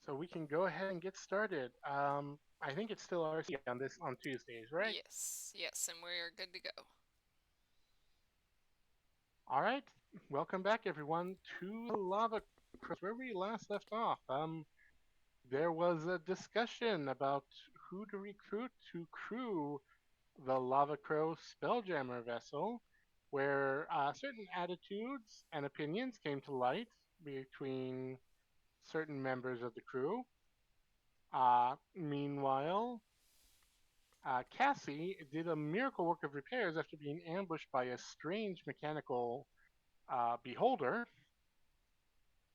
So we can go ahead and get started. I think it's still RC on Tuesdays, right? Yes, and we're good to go. All right. Welcome back, everyone, to the Lava Cross, where we last left off. There was a discussion about who to recruit to crew the Lava Crow Spelljammer vessel, where certain attitudes and opinions came to light between certain members of the crew. Meanwhile, Cassie did a miracle work of repairs after being ambushed by a strange mechanical beholder.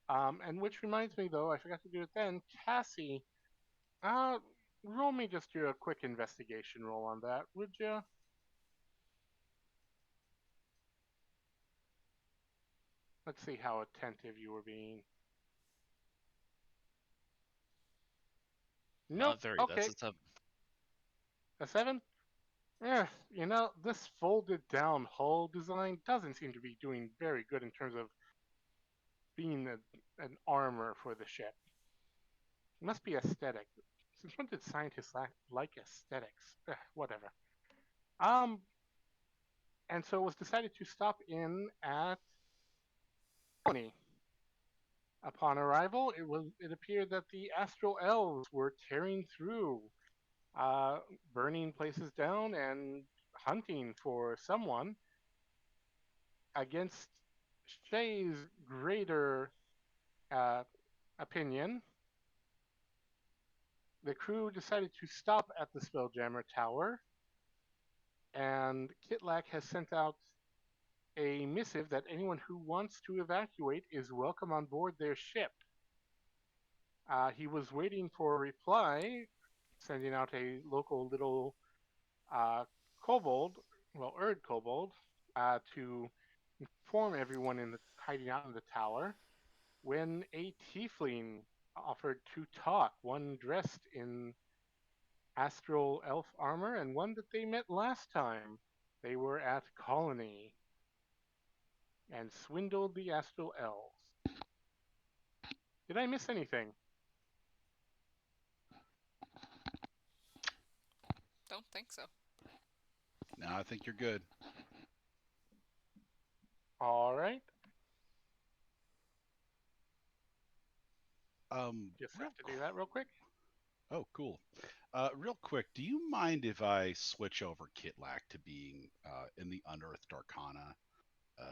And which reminds me, though, I forgot to do it then. Cassie, uh, roll me just do a quick investigation roll on that, would you? Let's see how attentive you were being. Nope. Not very. That's Okay, a tough. a seven. This folded down hull design doesn't seem to be doing very good in terms of being an armor for the ship. It must be aesthetic. Since when did scientists like aesthetics? Whatever. Um, and so it was decided to stop in at Colony. Upon arrival, it appeared that the astral elves were tearing through, burning places down and hunting for someone. Against Shay's greater uh, opinion, the crew decided to stop at the Spelljammer Tower, and Kitlak has sent out a missive that anyone who wants to evacuate is welcome on board their ship. He was waiting for a reply, sending out a local little uh, kobold, well, Erd kobold, to inform everyone hiding out in the tower. When a tiefling offered to talk, one dressed in astral elf armor and one that they met last time. They were at Colony and swindled the astral elves. Did I miss anything? Don't think so. No, I think you're good. All right. Just Real have to do that real quick. Oh, cool. Real quick, do you mind if I switch over Kitlak to being in the Unearthed Arcana uh,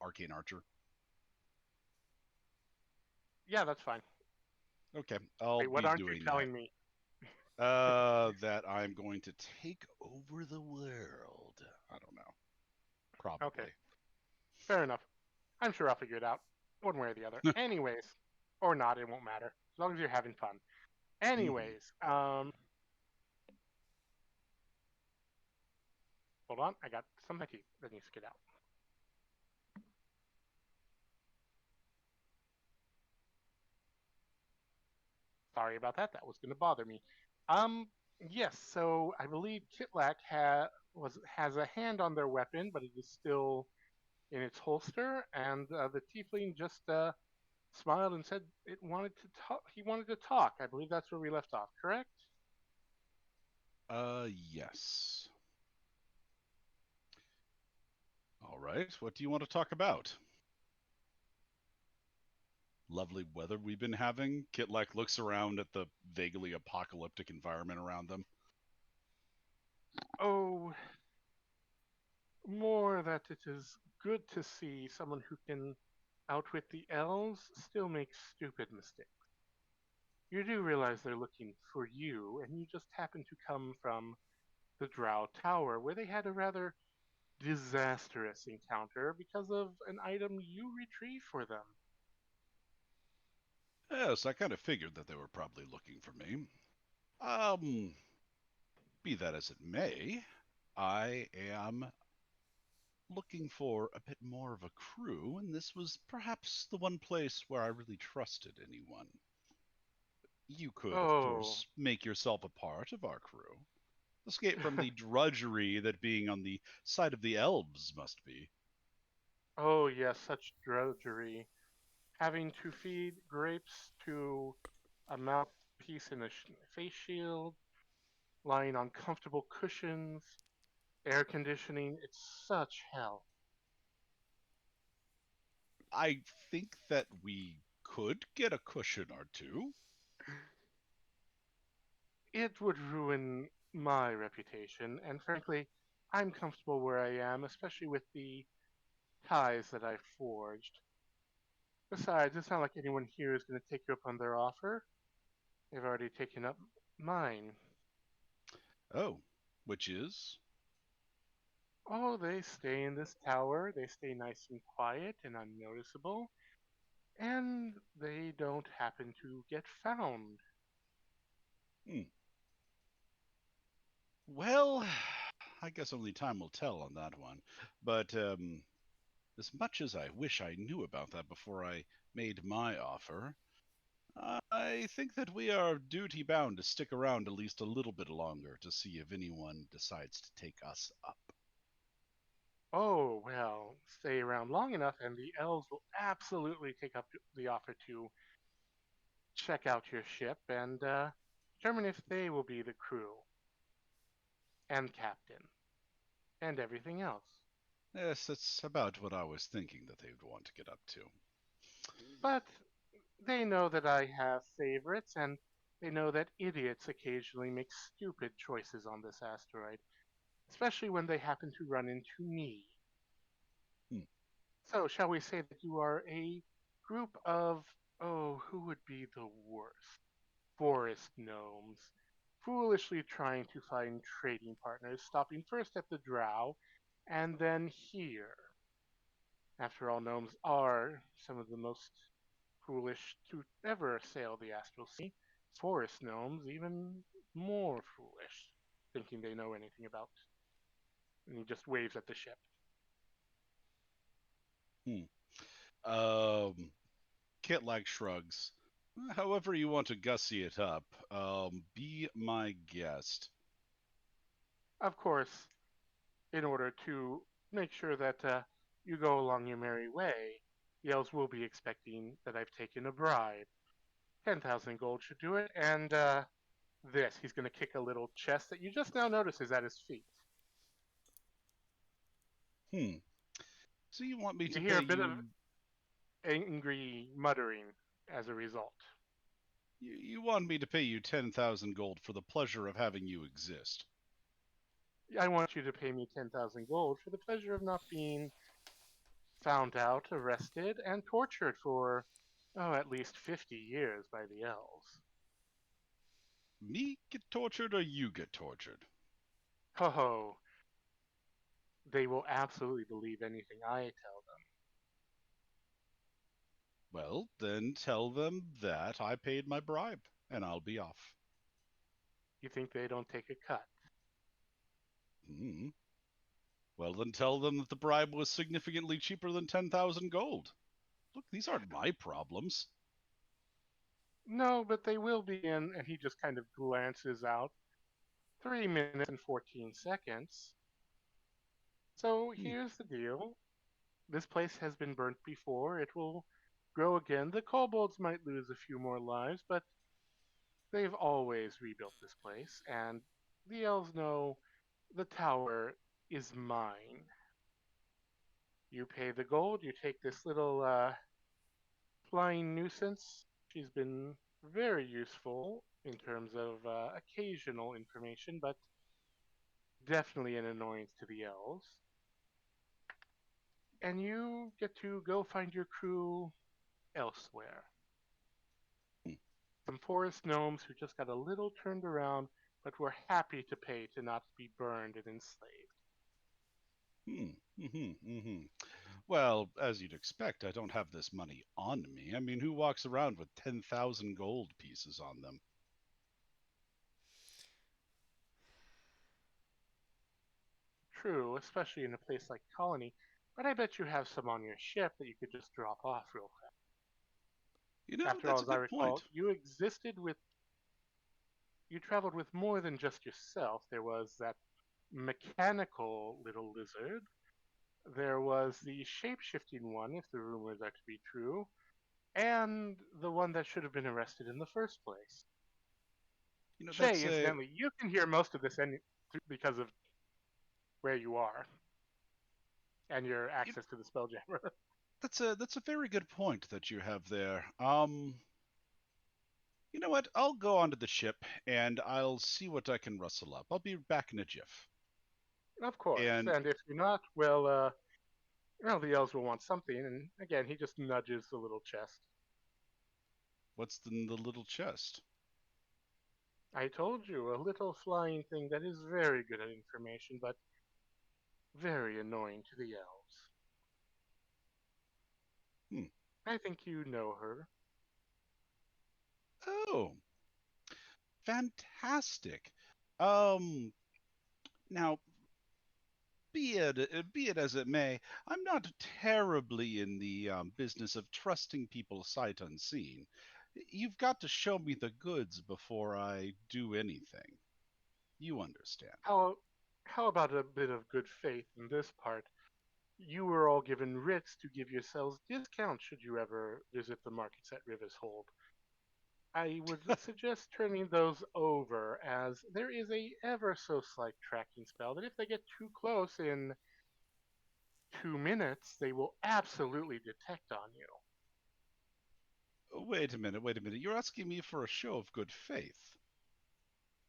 Arcane Archer? Yeah, that's fine. Okay, I'll Wait, what be aren't you doing that. telling me? That I'm going to take over the world. I don't know. Okay, Probably. fair enough. I'm sure I'll figure it out, one way or the other. Anyways, or not, it won't matter as long as you're having fun. Hmm. Anyways, hold on, I got some teeth that needs to get out. Sorry about that. That was going to bother me. Yes. So I believe Kitlak has a hand on their weapon, but it is still in its holster, and the tiefling just smiled and said it wanted to talk. He wanted to talk. I believe that's where we left off. Correct? Yes. All right. What do you want to talk about? Lovely weather we've been having. Kitlak looks around at the vaguely apocalyptic environment around them. Oh, more that it is good to see someone who can outwit the elves still make stupid mistakes. You do realize they're looking for you, and you just happen to come from the Drow Tower, where they had a rather disastrous encounter because of an item you retrieved for them. Yes, I kind of figured that they were probably looking for me. Um, be that as it may, I am looking for a bit more of a crew, and this was perhaps the one place where I really trusted anyone. You could, of Oh, course, make yourself a part of our crew. Escape from the drudgery that being on the side of the elves must be. oh yes, such drudgery. having to feed grapes to a mouthpiece and a face shield, lying on comfortable cushions, air conditioning. It's such hell. I think that we could get a cushion or two. It would ruin my reputation, and frankly, I'm comfortable where I am, especially with the ties that I've forged. Besides, it's not like anyone here is going to take you up on their offer. They've already taken up mine. Oh, which is? Oh, they stay in this tower. They stay nice and quiet and unnoticeable. And they don't happen to get found. Hmm. Well, I guess only time will tell on that one. But as much as I wish I knew about that before I made my offer, I think that we are duty bound to stick around at least a little bit longer to see if anyone decides to take us up. Oh, well, stay around long enough, and the elves will absolutely take up the offer to check out your ship and determine if they will be the crew and captain and everything else. Yes, that's about what I was thinking that they would want to get up to. But they know that I have favorites, and they know that idiots occasionally make stupid choices on this asteroid, especially when they happen to run into me. Hmm. So, shall we say that you are a group of, oh, who would be the worst? Forest gnomes, foolishly trying to find trading partners, stopping first at the Drow and then here. After all, gnomes are some of the most foolish to ever sail the astral sea. Forest gnomes, even more foolish, thinking they know anything about. And he just waves at the ship. Hmm. Kitlag shrugs. However you want to gussy it up, be my guest. Of course, in order to make sure that you go along your merry way, the elves will be expecting that I've taken a bribe. 10,000 gold should do it, and this, he's going to kick a little chest that you just now notice is at his feet. Hmm. So you want me You to hear pay a bit of you? angry muttering as a result. You want me to pay you 10,000 gold for the pleasure of having you exist? I want you to pay me 10,000 gold for the pleasure of not being found out, arrested, and tortured for, oh, at least 50 years by the elves. Me get tortured or you get tortured? Ho ho, they will absolutely believe anything I tell them. Well, then tell them that I paid my bribe, and I'll be off. You think they don't take a cut? Hmm. Well, then tell them that the bribe was significantly cheaper than 10,000 gold. Look, these aren't my problems. No, but they will be in, and he just kind of glances out. 3 minutes and 14 seconds. So Hmm. here's the deal. This place has been burnt before. It will grow again. The kobolds might lose a few more lives, but they've always rebuilt this place, and the elves know the tower is mine. You pay the gold, you take this little flying nuisance. She's been very useful in terms of occasional information, but definitely an annoyance to the elves. And you get to go find your crew elsewhere. Hmm. Some forest gnomes who just got a little turned around, but were happy to pay to not be burned and enslaved. Well, as you'd expect, I don't have this money on me. I mean, who walks around with 10,000 gold pieces on them? True, especially in a place like Colony, but I bet you have some on your ship that you could just drop off real fast. You know, After all, that's a as I good recall, point. you traveled with more than just yourself. There was that mechanical little lizard. There was the shape-shifting one, if the rumors are to be true. and the one that should have been arrested in the first place. You know, Shay, incidentally, you can hear most of this because of where you are and your access to the Spelljammer. that's a very good point that you have there. You know what? I'll go onto the ship and I'll see what I can rustle up. I'll be back in a jiff. Of course, And and if you're not, well, the elves will want something, and again, he just nudges the little chest. what's in the little chest? I told you, a little flying thing that is very good at information, but very annoying to the elves. Hmm. I think you know her. Oh, fantastic. Um, Now, be it as it may, I'm not terribly in the business of trusting people sight unseen. You've got to show me the goods before I do anything. You understand. How, how about a bit of good faith in this part? You were all given writs to give yourselves discounts should you ever visit the markets at Rivers Hold. I would suggest turning those over, as there is a ever so slight tracking spell that if they get too close in 2 minutes, they will absolutely detect on you. Wait a minute, wait a minute. You're asking me for a show of good faith.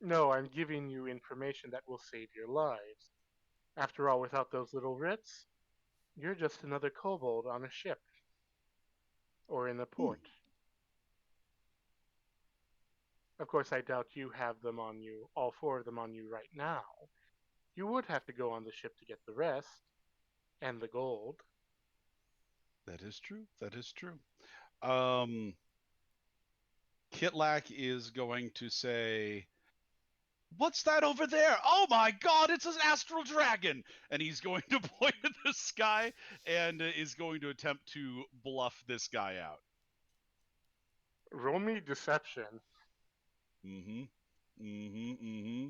No, I'm giving you information that will save your lives. After all, without those little writs, you're just another kobold on a ship or in a Hmm. port. Of course, I doubt you have them on you, all four of them on you right now. You would have to go on the ship to get the rest and the gold. That is true. That is true. Um, Kitlak is going to say, "What's that over there? Oh my God, it's an astral dragon!" And he's going to point at the sky and is going to attempt to bluff this guy out. Roll me deception. Mm-hmm. Mm-hmm. Mm-hmm.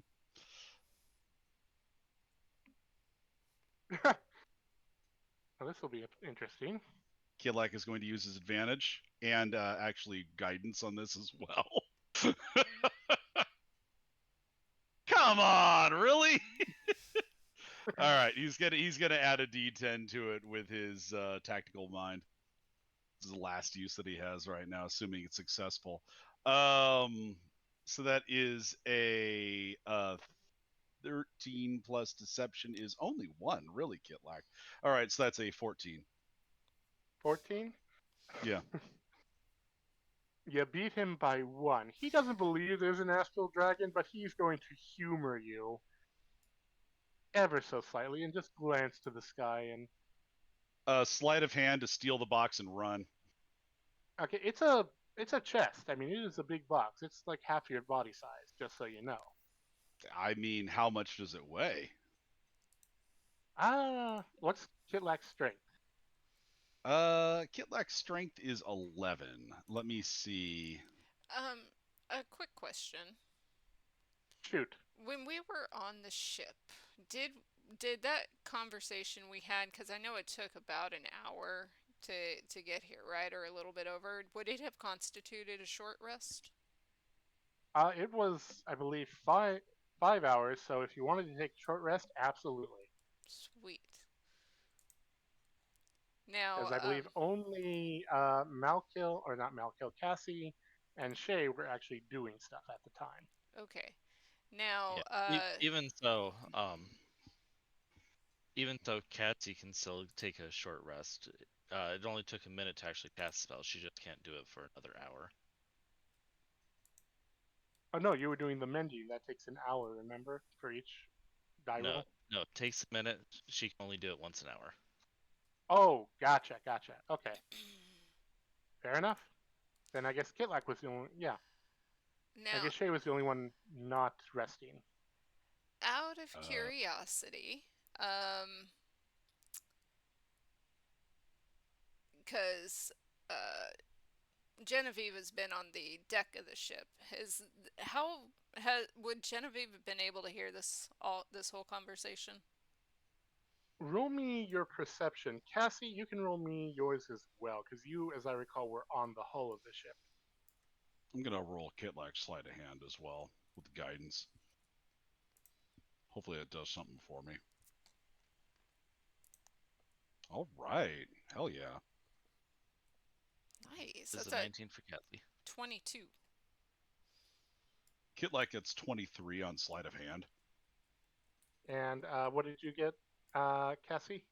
Well, this will be interesting. Kitlak is going to use his advantage and actually guidance on this as well. Come on, really? All right, he's gonna add a D10 to it with his tactical mind. This is the last use that he has right now, assuming it's successful. So that is a 13 plus deception is only 1, really, Kitlak. All right, so that's a 14. 14? Yeah. You beat him by 1. He doesn't believe there's an astral dragon, but he's going to humor you ever so slightly and just glance to the sky and Sleight of hand to steal the box and run. okay, it's a chest. I mean, it is a big box. It's like half your body size, just so you know. I mean, how much does it weigh? What's Kitlak's strength? Kitlak's strength is 11. Let me see. A quick question. Shoot. When we were on the ship, did did that conversation we had, because I know it took about an hour to get here, right? Or a little bit over, would it have constituted a short rest? It was, I believe, 5 hours. So if you wanted to take a short rest, absolutely. Sweet. Now, Because I believe only Malkil, or not Malkil, Cassie and Shay were actually doing stuff at the time. okay. Now, Yeah. Even though Cassie can still take a short rest, it only took a minute to actually cast spell. She just can't do it for another hour. Oh no, you were doing the mending. That takes an hour, remember, for each die roll? No, it takes a minute. She can only do it once an hour. Oh, gotcha. Okay, fair enough. Then I guess Kitlak was the only. Yeah, I now, guess Shay was the only one not resting. out of curiosity, because Genevieve has been on the deck of the ship. Would Genevieve have been able to hear this whole conversation? Roll me your perception. Cassie, you can roll me yours as well, because you, as I recall, were on the hull of the ship. I'm gonna roll Kitlak sleight of hand as well with guidance. Hopefully it does something for me. All right, hell yeah. Nice. Is That's a a 19 for Kathy. 22. Kitlak gets 23 on sleight of hand. And what did you get, Cassie?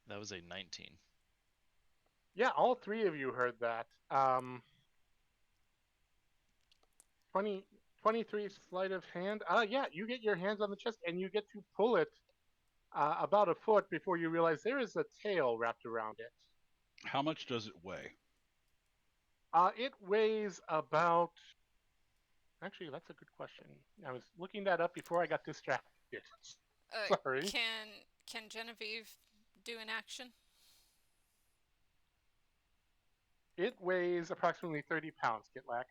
That was a 19. Yeah, all three of you heard that. 23 sleight of hand. Yeah, you get your hands on the chest and you get to pull it about a foot before you realize there is a tail wrapped around it. How much does it weigh? It weighs about. Actually, that's a good question. I was looking that up before I got distracted. Sorry. Can Genevieve do an action? It weighs approximately 30 pounds, Kitlak.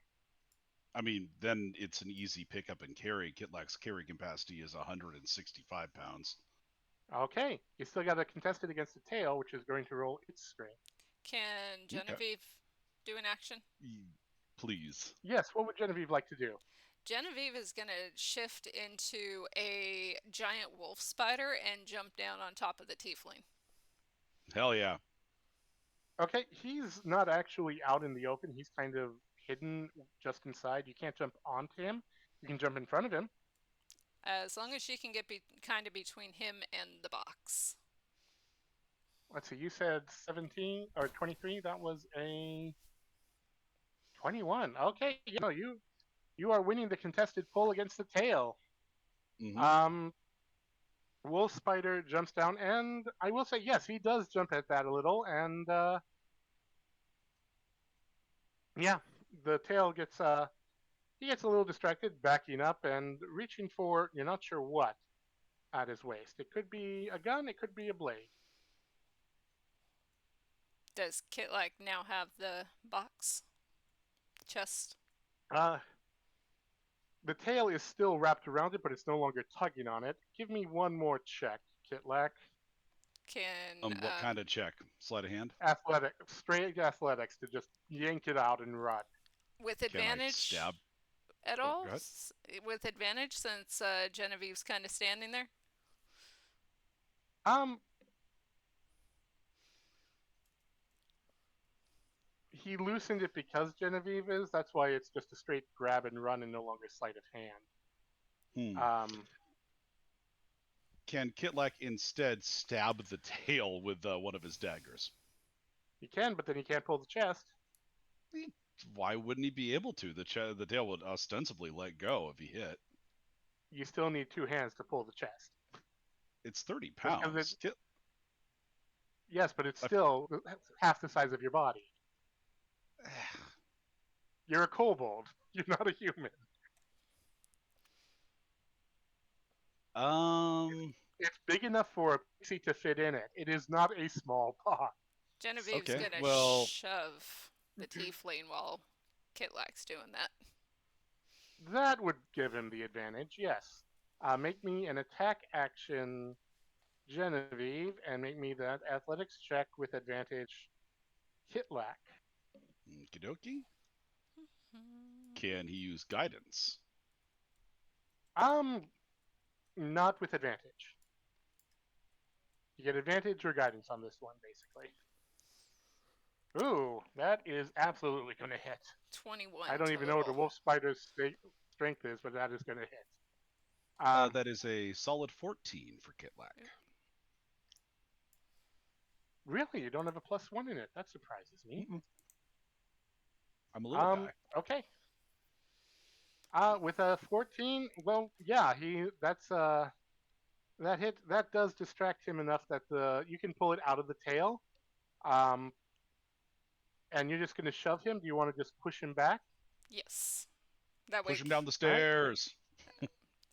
I mean, then it's an easy pickup and carry. Kitlak's carry capacity is 165 pounds. Okay, you still got to contest it against the tail, which is going to roll its strength. Can Genevieve do an action? Please. Yes, what would Genevieve like to do? Genevieve is going to shift into a giant wolf spider and jump down on top of the tiefling. Hell yeah. Okay, he's not actually out in the open. He's kind of hidden just inside. You can't jump onto him. You can jump in front of him. As long as she can get kind of between him and the box. Let's see, you said 17 or 23. That was a 21. Okay, you are winning the contested pull against the tail. Mm-hmm. Wolf Spider jumps down, and I will say, yes, he does jump at that a little, and yeah, the tail gets he gets a little distracted, backing up and reaching for you're not sure what at his waist. It could be a gun, it could be a blade. Does Kitlak now have the box? Chest? The tail is still wrapped around it, but it's no longer tugging on it. Give me one more check, Kitlak. Can what kind of check? Sleight of hand? Straight athletics to just yank it out and run. with Can I advantage stab? at Oh, all? go ahead. With advantage since Genevieve's kind of standing there? He loosened it because Genevieve is. That's why it's just a straight grab and run and no longer sleight of hand. Can Kitlak instead stab the tail with one of his daggers? He can, but then he can't pull the chest. Why wouldn't he be able to? The tail would ostensibly let go if he hit. You still need two hands to pull the chest. It's 30 Because pounds. Yes, but it's still half the size of your body. You're a kobold. You're not a human. It's big enough for a pixie to fit in it. It is not a small box. Genevieve's Okay, gonna well- shove the tiefling while Kitlak's doing that. That would give him the advantage, yes. Make me an attack action, Genevieve, and make me that athletics check with advantage, Kitlak. Okie dokie. Can he use guidance? Not with advantage. You get advantage or guidance on this one, basically. Ooh, that is absolutely going to hit. 21. I don't even know what the total. wolf spider's strength is, but that is going to hit. That is a solid 14 for Kitlak. Really? You don't have a +1 in it? That surprises me. I'm a little guy. Okay. With a 14, well, yeah, that does distract him enough that you can pull it out of the tail. And you're just going to shove him? Do you want to just push him back? Yes. That way. Push him down the stairs.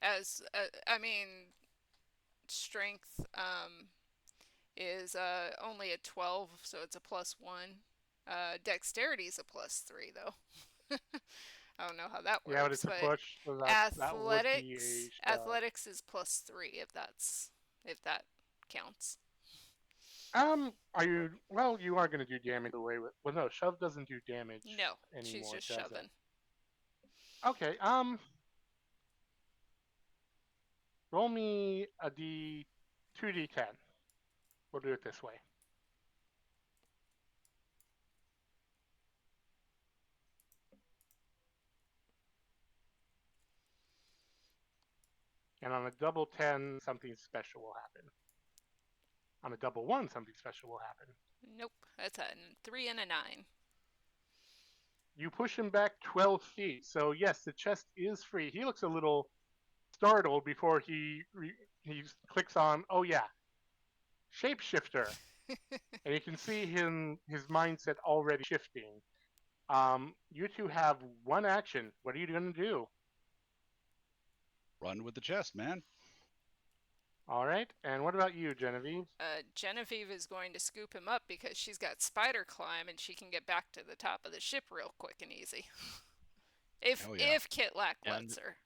As I mean, strength is only a 12, so it's a +1. Dexterity is a +3 though. I don't know how that works. Yeah, but it's a push. So that would be athletics a shove. athletics is +3 if that's if that counts. Are you? Well, you are going to do damage away with. Well, no, shove doesn't do damage No, she's anymore, just does shoving. it? Okay. Roll me a d2d10. We'll do it this way. And on a double 10, something special will happen. On a double 1, something special will happen. Nope, that's a 3 and a 9. You push him back 12 feet. So yes, the chest is free. He looks a little startled before he clicks on, oh yeah, shapeshifter. And you can see his mindset already shifting. You two have one action. What are you going to do? Run with the chest, man. All right. And what about you, Genevieve? Genevieve is going to scoop him up because she's got spider climb and she can get back to the top of the ship real quick and easy. If Oh, yeah. Kitlak And- lets her.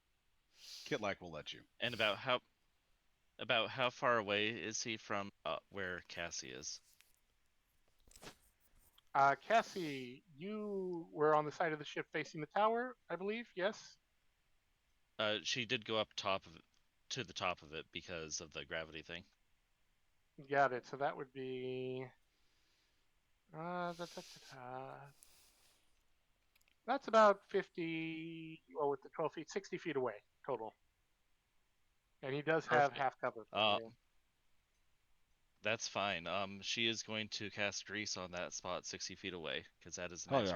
Kitlak will let you. And about how far away is he from where Cassie is? Cassie, you were on the side of the ship facing the tower, I believe. Yes. She did go up to the top of it because of the gravity thing. Got it. So that would be. That's about 50. Well, with the 12 feet, 60 feet away total. And he does have Perfect. half cover. That's fine. She is going to cast Grease on that spot 60 feet away because that is the Oh, next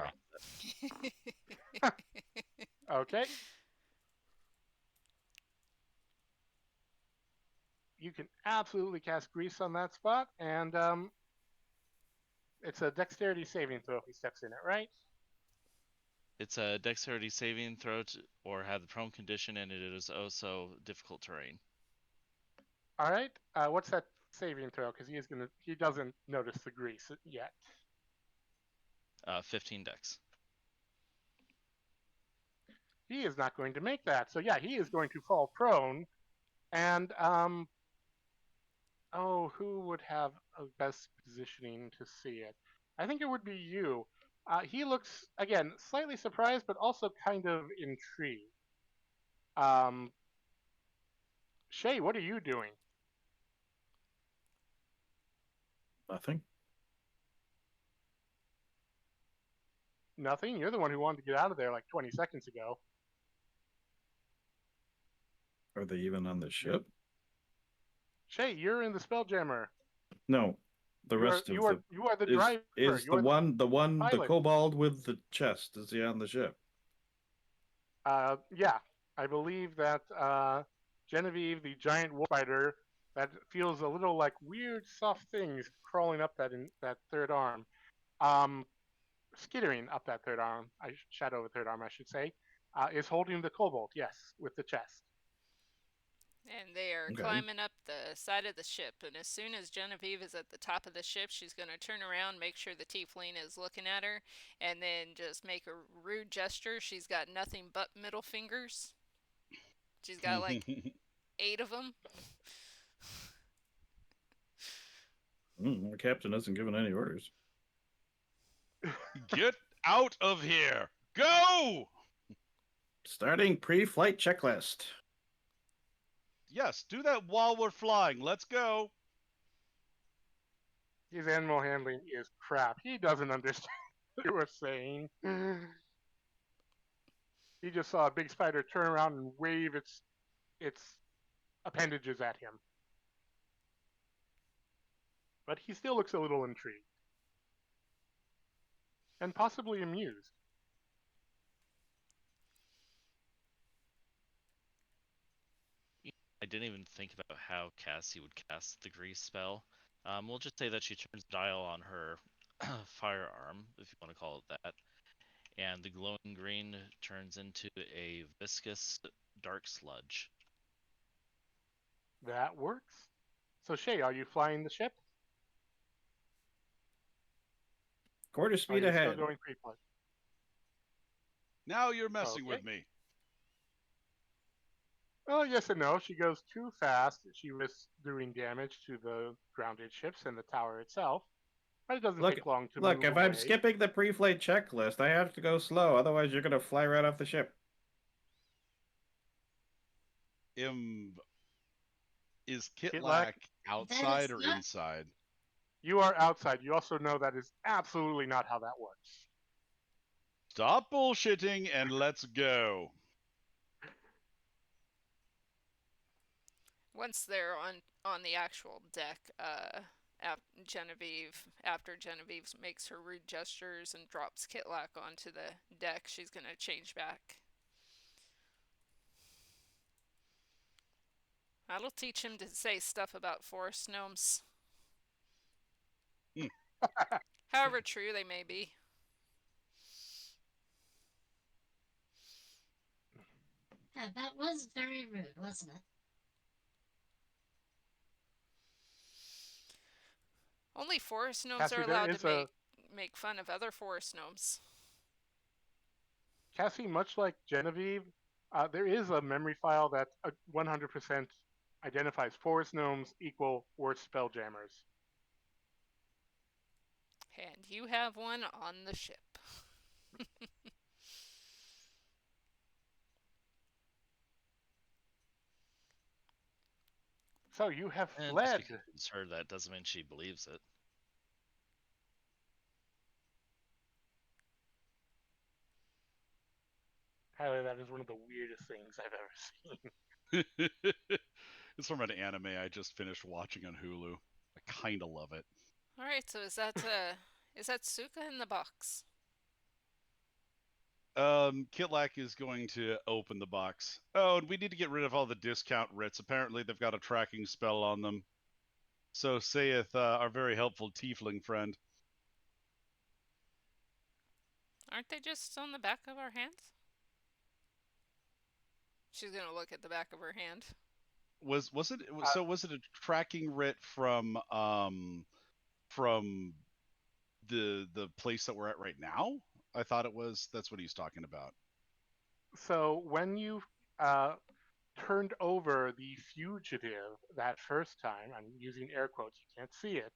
yeah. range. Okay. You can absolutely cast Grease on that spot, and it's a dexterity saving throw if he steps in it, right? It's a dexterity saving throw or have the prone condition, and it is also difficult terrain. All right. What's that saving throw? Because he doesn't notice the grease yet. 15 dex. He is not going to make that. So yeah, he is going to fall prone, and who would have a best positioning to see it? I think it would be you. He looks again slightly surprised, but also kind of intrigued. Shay, what are you doing? Nothing. Nothing? You're the one who wanted to get out of there like 20 seconds ago. Are they even on the ship? Shay, you're in the Spelljammer. No, the rest you of are the the driver. is You are the pilot. kobold with the chest. Is he on the ship? Yeah, I believe that Genevieve, the giant wolf spider, that feels a little like weird soft things crawling up that third arm, skittering up that third arm. Shadow of a third arm, I should say, is holding the kobold. Yes, with the chest. And they are Okay. climbing up the side of the ship. And as soon as Genevieve is at the top of the ship, she's going to turn around, make sure the tiefling is looking at her, and then just make a rude gesture. She's got nothing but middle fingers. She's got like 8 of them. Our captain hasn't given any orders. Get out of here! Go! Starting pre-flight checklist. Yes, do that while we're flying. Let's go. His animal handling is crap. He doesn't understand what you were saying. He just saw a big spider turn around and wave its appendages at him. But he still looks a little intrigued. And possibly amused. I didn't even think about how Cassie would cast the Grease spell. We'll just say that she turns the dial on her firearm, if you want to call it that, and the glowing green turns into a viscous dark sludge. That works. So Shay, are you flying the ship? Quarter Or are speed you ahead. still going pre-flight? Now you're messing Okay. with me. Oh, yes and no. She goes too fast. She risks doing damage to the grounded ships and the tower itself. But it doesn't Look, take long to look. move If I'm away. skipping the pre-flight checklist, I have to go slow. Otherwise, you're gonna fly right off the ship. Is Kitlak, Kitlak outside or not. inside? you are outside. You also know that is absolutely not how that works. Stop bullshitting and let's go. Once they're on the actual deck, Genevieve, after Genevieve makes her rude gestures and drops Kitlak onto the deck, she's gonna change back. That'll teach him to say stuff about forest gnomes. However true they may be. Yeah, that was very rude, wasn't it? Only forest gnomes Cassie, are there allowed is to make fun of other forest gnomes. Cassie, much like Genevieve, there is a memory file that 100% identifies forest gnomes equal worst spelljammers. And you have one on the ship. So you have And fled. just because it's her, that doesn't mean she believes it. Tyler, that is one of the weirdest things I've ever seen. It's from an anime I just finished watching on Hulu. I kind of love it. All right, so is that Suka in the box? Kitlak is going to open the box. Oh, and we need to get rid of all the discount writs. Apparently, they've got a tracking spell on them. So saith our very helpful tiefling friend. Aren't they just on the back of our hands? She's gonna look at the back of her hand. Was it a tracking writ from the place that we're at right now? I thought it was. That's what he's talking about. So when you turned over the fugitive that first time, I'm using air quotes, you can't see it,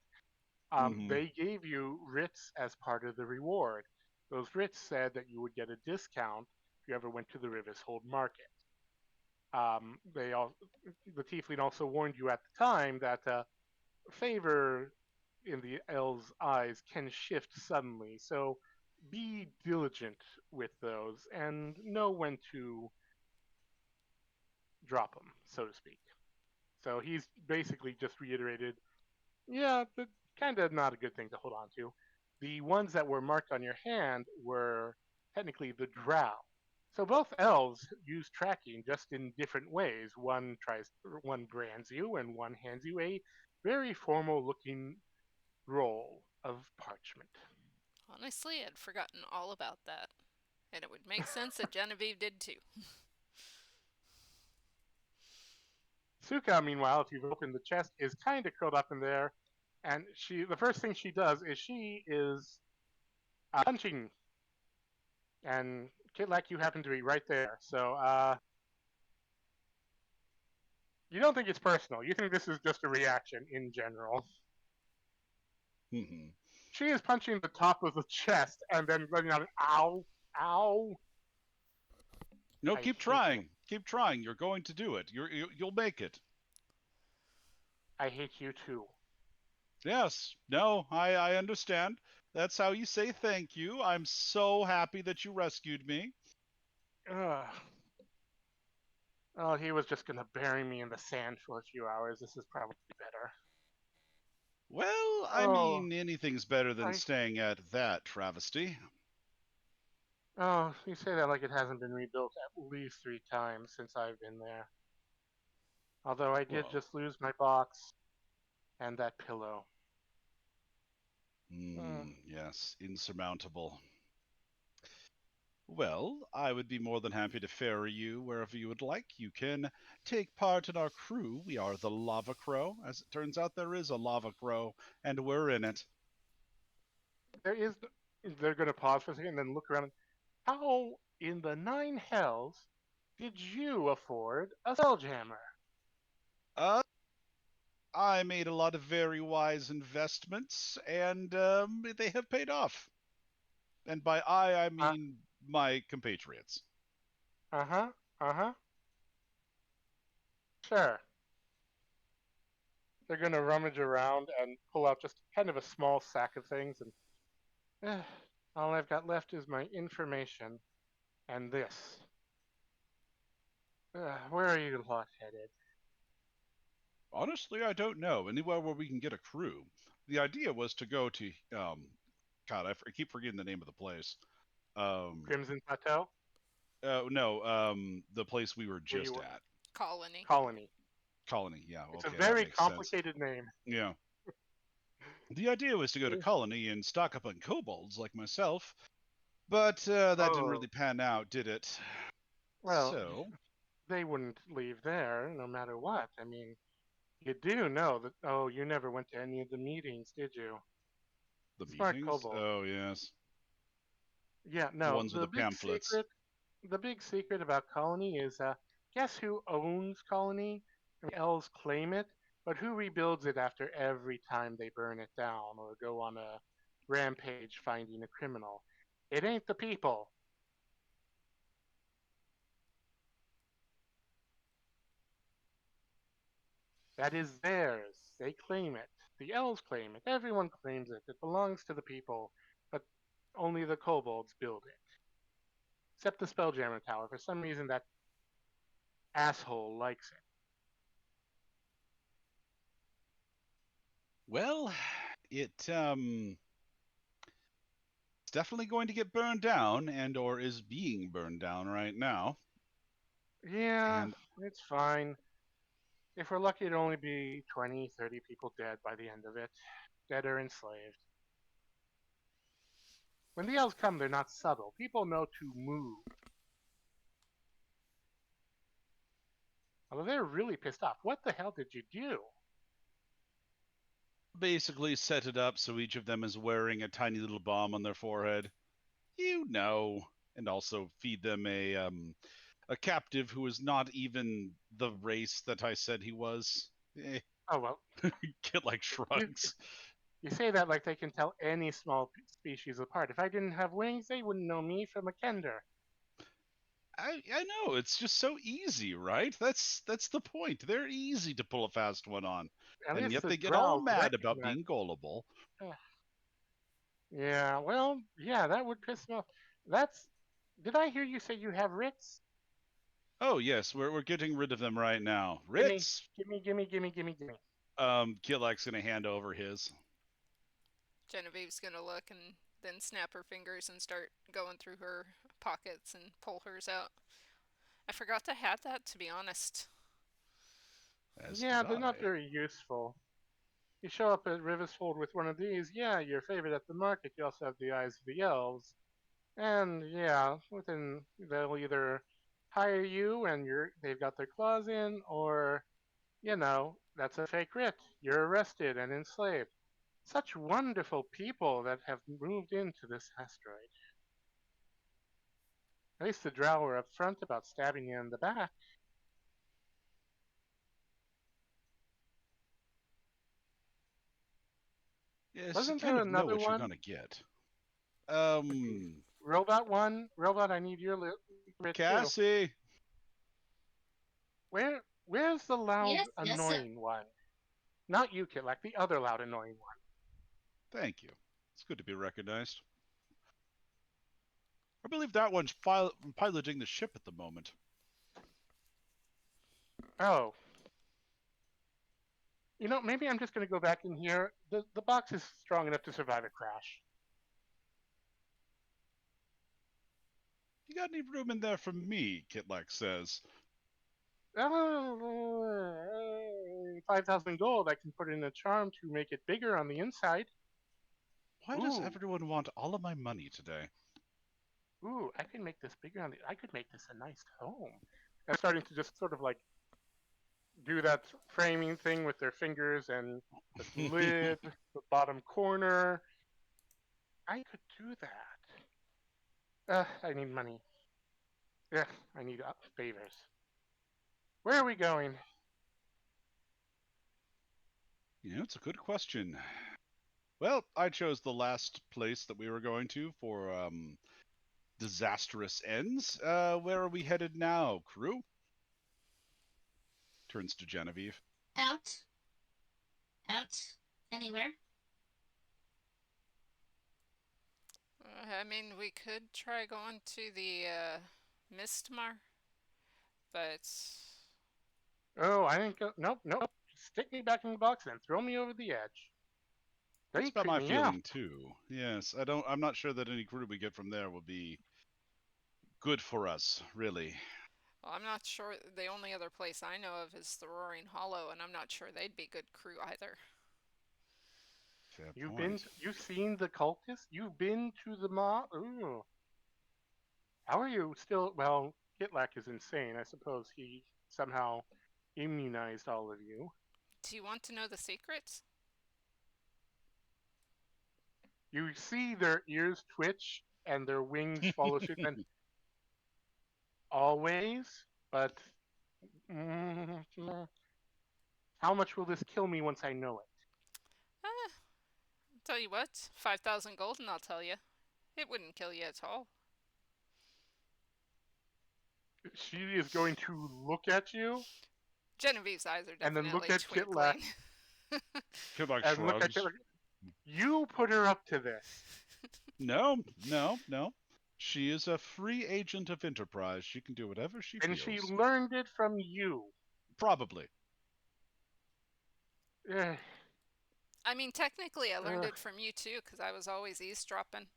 they gave you writs as part of the reward. Those writs said that you would get a discount if you ever went to the Rivershold Market. The tiefling also warned you at the time that favor in the elves' eyes can shift suddenly, so be diligent with those and know when to drop them, so to speak. So he's basically just reiterated, yeah, that's kind of not a good thing to hold on to. The ones that were marked on your hand were technically the drow. So both elves use tracking just in different ways. One brands you, and one hands you a very formal-looking roll of parchment. Honestly, I'd forgotten all about that. And it would make sense that Genevieve did too. Suka, meanwhile, if you've opened the chest, is kind of curled up in there, and the first thing she does is she is punching. And Kitlak, you happen to be right there, so you don't think it's personal. You think this is just a reaction in general. She is punching the top of the chest and then letting out an ow, ow. No, keep trying. Keep trying. You're going to do it. You'll make it. I hate you too. Yes. No, I understand. That's how you say thank you. I'm so happy that you rescued me. Oh, he was just gonna bury me in the sand for a few hours. This is probably better. Well, I mean, anything's better than staying at that travesty. Oh, you say that like it hasn't been rebuilt at least 3 times since I've been there. Although I did just lose my box and that pillow. Yes, insurmountable. Well, I would be more than happy to ferry you wherever you would like. You can take part in our crew. We are the Lava Crow. As it turns out, there is a Lava Crow, and we're in it. They're going to pause for a second and then look around. How in the 9 hells did you afford a spelljammer? I made a lot of very wise investments, and they have paid off. And by I mean my compatriots. Uh-huh, uh-huh. Sure. They're gonna rummage around and pull out just kind of a small sack of things, and all I've got left is my information and this. Where are you lot headed? Honestly, I don't know. Anywhere where we can get a crew. The idea was to go to, God, I keep forgetting the name of the place. Crimson Plateau? No, the place we were Where you just were? at. Colony. Colony. Colony, yeah. It's Okay, a that very makes sense. complicated name. Yeah. The idea was to go to Yeah. Colony and stock up on kobolds like myself, but that didn't Oh. really pan out, did it? Well, So, they wouldn't leave there no matter what. I mean, you do know that. Oh, you never went to any of the meetings, did you? the Smart meetings? kobold. Oh, yes. Yeah, The no. ones with the pamphlets. The big secret about Colony is, guess who owns Colony? I mean, elves claim it, but who rebuilds it after every time they burn it down or go on a rampage finding a criminal? It ain't the people. That is theirs. They claim it. The elves claim it. Everyone claims it. It belongs to the people, but only the kobolds build it. Except the Spelljammer Tower. For some reason, that asshole likes it. Well, it's definitely going to get burned down and or is being burned down right now. Yeah, And it's fine. If we're lucky, it'll only be 20, 30 people dead by the end of it. Dead or enslaved. When the elves come, they're not subtle. People know to move. Although they're really pissed off. What the hell did you do? basically set it up so each of them is wearing a tiny little bomb on their forehead. You know. And also feed them a captive who is not even the race that I said he was. Oh, well. Get like shrugs. You say that like they can tell any small species apart. If I didn't have wings, they wouldn't know me from a Kender. I know, it's just so easy, right? That's the point. They're easy to pull a fast one on. At And least yet the they get all drow mad about recognize. being gullible. Yeah, well, yeah, that would piss me off. That's. Did I hear you say you have Ritz? Oh yes, we're getting rid of them right now. Gimme, Ritz, gimme. Kilak's gonna hand over his. Genevieve's gonna look and then snap her fingers and start going through her pockets and pull hers out. I forgot to have that, to be honest. As Yeah, did they're not I. very useful. You show up at Riversfold with one of these, yeah, you're favorite at the market. You also have the eyes of the elves. And yeah, within they'll either hire you and they've got their claws in, or that's a fake writ. You're arrested and enslaved. Such wonderful people that have moved into this asteroid. At least the drow were upfront about stabbing you in the back. Yes, Wasn't you kind there of know another what you're one? gonna get. Robot one? Robot, I need your writ too. Cassie. Where's the loud, Yes, sir. annoying one? Not you, Kit, like the other loud, annoying one. Thank you. It's good to be recognized. I believe that one's piloting the ship at the moment. Oh. Maybe I'm just going to go back in here. The box is strong enough to survive a crash. You got any room in there for me? Kitlak says. 5,000 gold. I can put in a charm to make it bigger on the inside. Why does Ooh. everyone want all of my money today? Ooh, I can make this bigger on the. I could make this a nice home. I'm starting to just sort of like do that framing thing with their fingers and the lid, the bottom corner. I could do that. I need money. Ugh, I need favors. Where are we going? It's a good question. Well, I chose the last place that we were going to for disastrous ends. Where are we headed now, crew? Turns to Genevieve. Out. Out. Anywhere. I mean, we could try going to the Mistmar, but Oh, I didn't go. Nope, nope. Stick me back in the box and throw me over the edge. That's They about creep my me out. feeling too. Yes, I'm not sure that any crew we get from there will be good for us, really. well, I'm not sure. The only other place I know of is the Roaring Hollow, and I'm not sure they'd be good crew either. Fair You've point. you've seen the cultists? You've been to the Ooh. How are you still? Well, Gitlak is insane. I suppose he somehow immunized all of you. Do you want to know the secrets? You see their ears twitch and their wings follow suit. And always, but how much will this kill me once I know it? Ah, tell you what, 5,000 gold and I'll tell you. It wouldn't kill you at all. She is going to look at you Genevieve's eyes are and then look definitely at Kitlak twinkling. Kitlak and look at shrugs. Kitlak. You put her up to this. No. She is a free agent of Enterprise. She can do whatever she And feels. she learned it from you. Probably. Eh, I mean, technically, I learned it from you too, because I was always eavesdropping.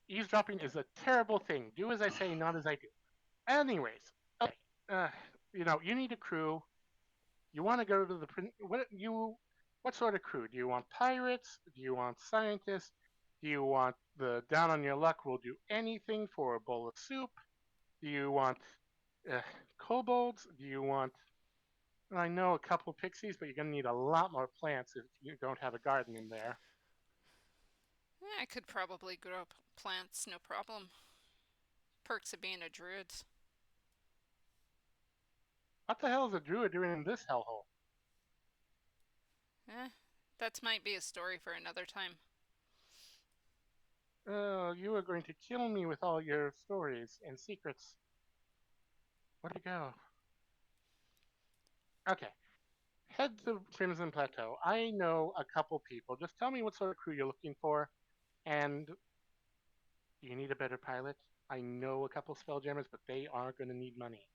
Eavesdropping is a terrible thing. Do as I say, not as I do. Anyways, okay. You need a crew. You want to go to the what sort of crew? Do you want pirates? Do you want scientists? Do you want the down on your luck will do anything for a bowl of soup? Do you want kobolds? Do you want I know a couple pixies, but you're going to need a lot more plants if you don't have a garden in there. I could probably grow plants, no problem. Perks of being a druid. What the hell is a druid doing in this hellhole? That might be a story for another time. Oh, you are going to kill me with all your stories and secrets. Where'd you go? Okay. Head to Crimson Plateau. I know a couple people. Just tell me what sort of crew you're looking for, and you need a better pilot. I know a couple spelljammers, but they are going to need money.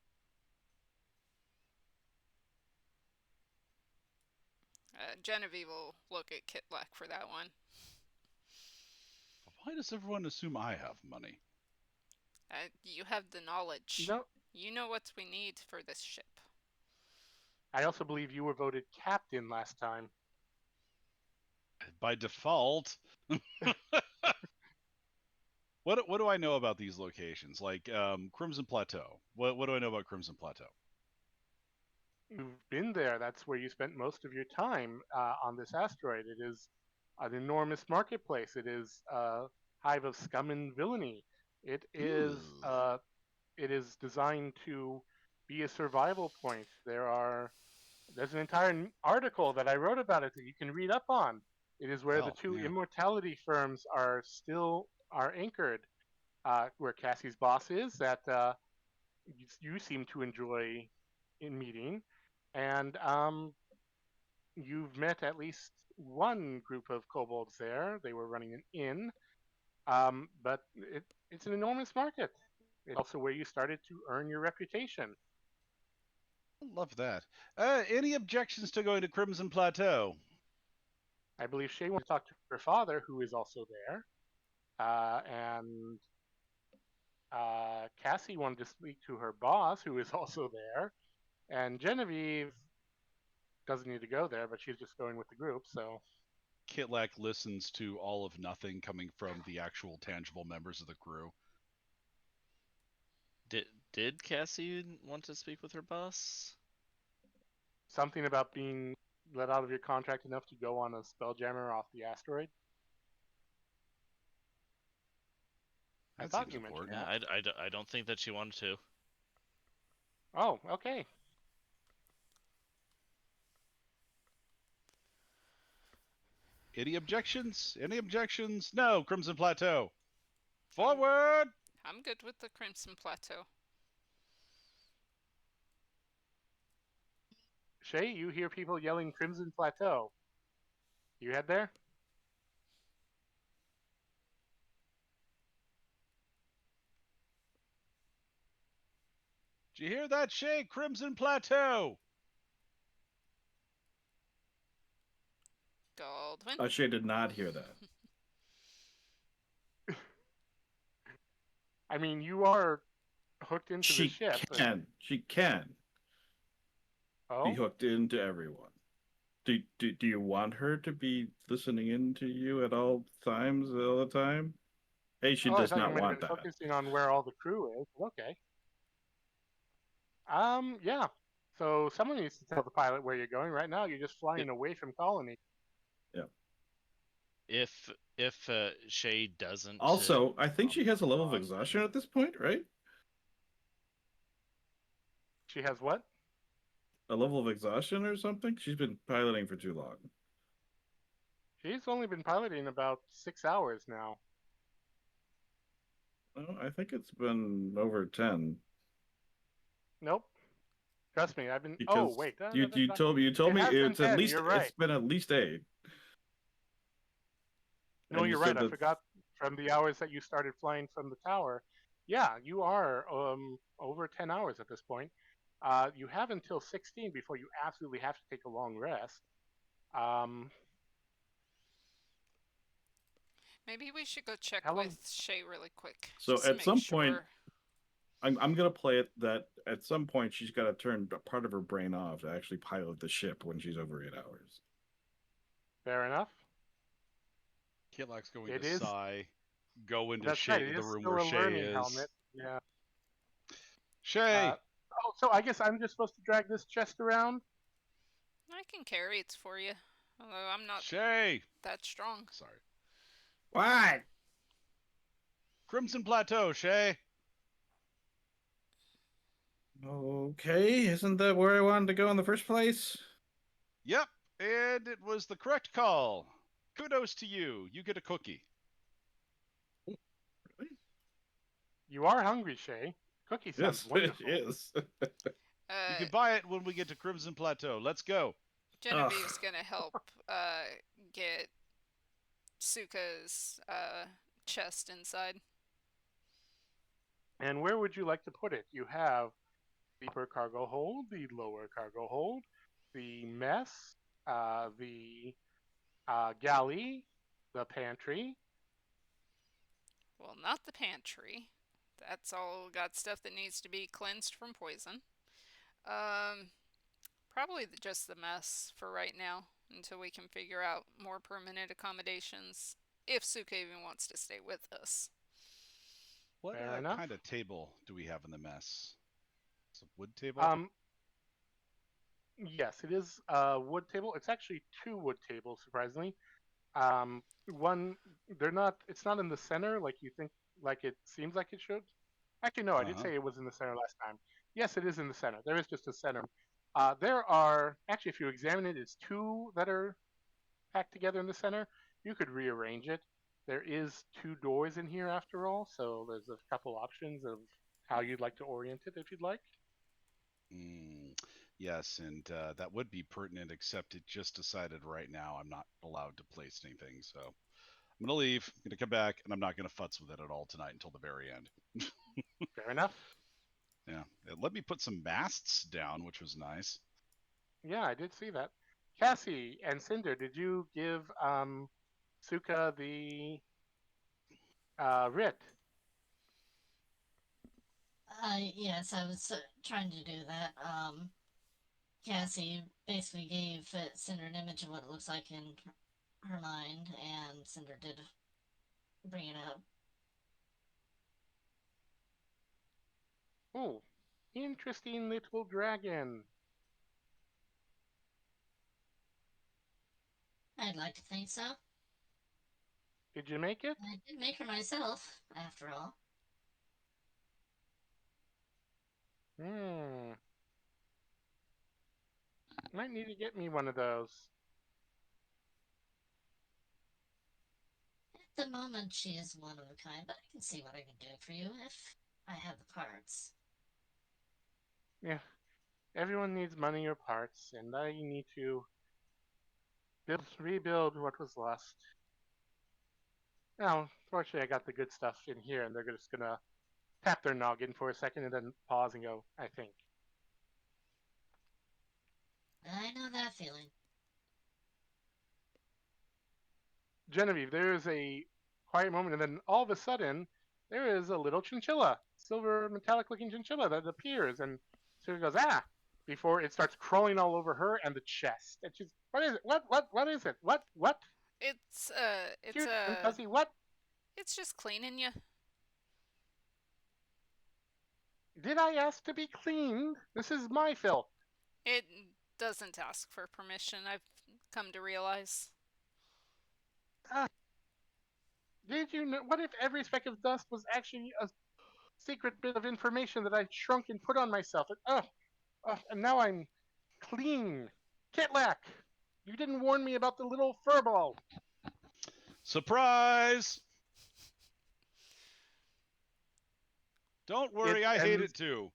Genevieve will look at Kitlak for that one. Why does everyone assume I have money? You have the knowledge. No, You know what we need for this ship. I also believe you were voted captain last time. By default. What do I know about these locations? Like Crimson Plateau. What do I know about Crimson Plateau? You've been there. That's where you spent most of your time on this asteroid. It is an enormous marketplace. It is a hive of scum and villainy. It is designed to be a survival point. There's an entire article that I wrote about it that you can read up on. It is where the two immortality firms are anchored, where Cassie's boss is, that you seem to enjoy in meeting, and you've met at least one group of kobolds there. They were running an inn, but it's an enormous market. It's also where you started to earn your reputation. Love that. Any objections to going to Crimson Plateau? I believe Shay wants to talk to her father, who is also there, and Cassie wanted to speak to her boss, who is also there, and Genevieve doesn't need to go there, but she's just going with the group, so... Kitlak listens to all of nothing coming from the actual tangible members of the crew. Did Cassie want to speak with her boss? Something about being let out of your contract enough to go on a spelljammer off the asteroid? I That thought seems you mentioned important. Yeah, that. I don't think that she wanted to. Oh, okay. Any objections? Any objections? No, Crimson Plateau. Forward! I'm good with the Crimson Plateau. Shay, you hear people yelling Crimson Plateau. You head there? Did you hear that, Shay? Crimson Plateau! Goldwyn? She did not hear that. I mean, you are hooked into the She ship. She can be Oh? hooked into everyone. Do you want her to be listening in to you at all times, all the time? Hey, she Oh, I does thought you not might have want been that. focusing on where all the crew is. Okay. Yeah. So someone needs to tell the pilot where you're going. Right now, you're just flying away from Colony. If Shay doesn't. Also, I think she has a level of respond, exhaustion at this point, right? She has what? A level of exhaustion or something? She's been piloting for too long. She's only been piloting about 6 hours now. Oh, I think it's been over 10. Nope. Trust me, I've been. Because Oh wait. you told me It has been it's at 10, least you're right. it's been at least 8. No, And you you're right. said I that- forgot from the hours that you started flying from the tower. Yeah, you are over 10 hours at this point. You have until 16 before you absolutely have to take a long rest. Maybe we should go check How long- with Shay really quick. So just to at make some sure. point, I'm gonna play it that at some point she's got to turn a part of her brain off to actually pilot the ship when she's over 8 hours. Fair enough. Kitlak's going It to is- sigh, go into That's Shay, right. It the is room still where a Shay learning is. helmet. Yeah. Shay! Oh, so I guess I'm just supposed to drag this chest around? I can carry it for you. Although I'm not Shay! that strong. Sorry. What? Crimson Plateau, Shay! Okay, isn't that where I wanted to go in the first place? Yep, and it was the correct call. Kudos to you. You get a cookie. You are hungry, Shay. Cookie sounds Yes, it wonderful. is. You can buy it when we get to Crimson Plateau. Let's go. Genevieve's gonna help get Suka's chest inside. And where would you like to put it? You have the upper cargo hold, the lower cargo hold, the mess, the galley, the pantry. Well, not the pantry. That's all got stuff that needs to be cleansed from poison. Probably just the mess for right now until we can figure out more permanent accommodations if Suka even wants to stay with us. What Fair enough. kind of table do we have in the mess? It's a wood table? Yes, it is a wood table. It's actually 2 wood tables, surprisingly. One, it's not in the center like you think, like it seems like it should. Actually, no, I did say it was in the center last time. Yes, it is in the center. There is just a center. There are, actually, if you examine it, it's 2 that are packed together in the center. You could rearrange it. There is 2 doors in here after all, so there's a couple options of how you'd like to orient it if you'd like. Yes, and that would be pertinent, except it just decided right now I'm not allowed to place anything, so I'm going to leave, I'm going to come back, and I'm not going to futz with it at all tonight until the very end. Fair enough. Yeah, it let me put some masts down, which was nice. Yeah, I did see that. Cassie and Cinder, did you give Suka the writ? Yes, I was trying to do that. Cassie basically gave Cinder an image of what it looks like in her mind, and Cinder did bring it up. Oh, interesting little dragon. I'd like to think so. Did you make it? I did make her myself, after all. Hmm. Might need to get me one of those. At the moment, she is one of a kind, but I can see what I can do for you if I have the parts. Yeah. Everyone needs money or parts, and I need to rebuild what was lost. Now, fortunately, I got the good stuff in here, and they're just gonna tap their noggin for a second and then pause and go, I think. I know that feeling. Genevieve, there is a quiet moment, and then all of a sudden, there is a little chinchilla, silver metallic looking chinchilla that appears, and she goes, ah, before it starts crawling all over her and the chest. And she's, what is it? What is it? What? It's Cute and fuzzy, what? it's just cleaning you. Did I ask to be cleaned? This is my filth. It doesn't ask for permission, I've come to realize. Did you know? What if every speck of dust was actually a secret bit of information that I shrunk and put on myself? And now I'm clean. Kitlak, you didn't warn me about the little furball. Surprise! Don't worry, I hate it too.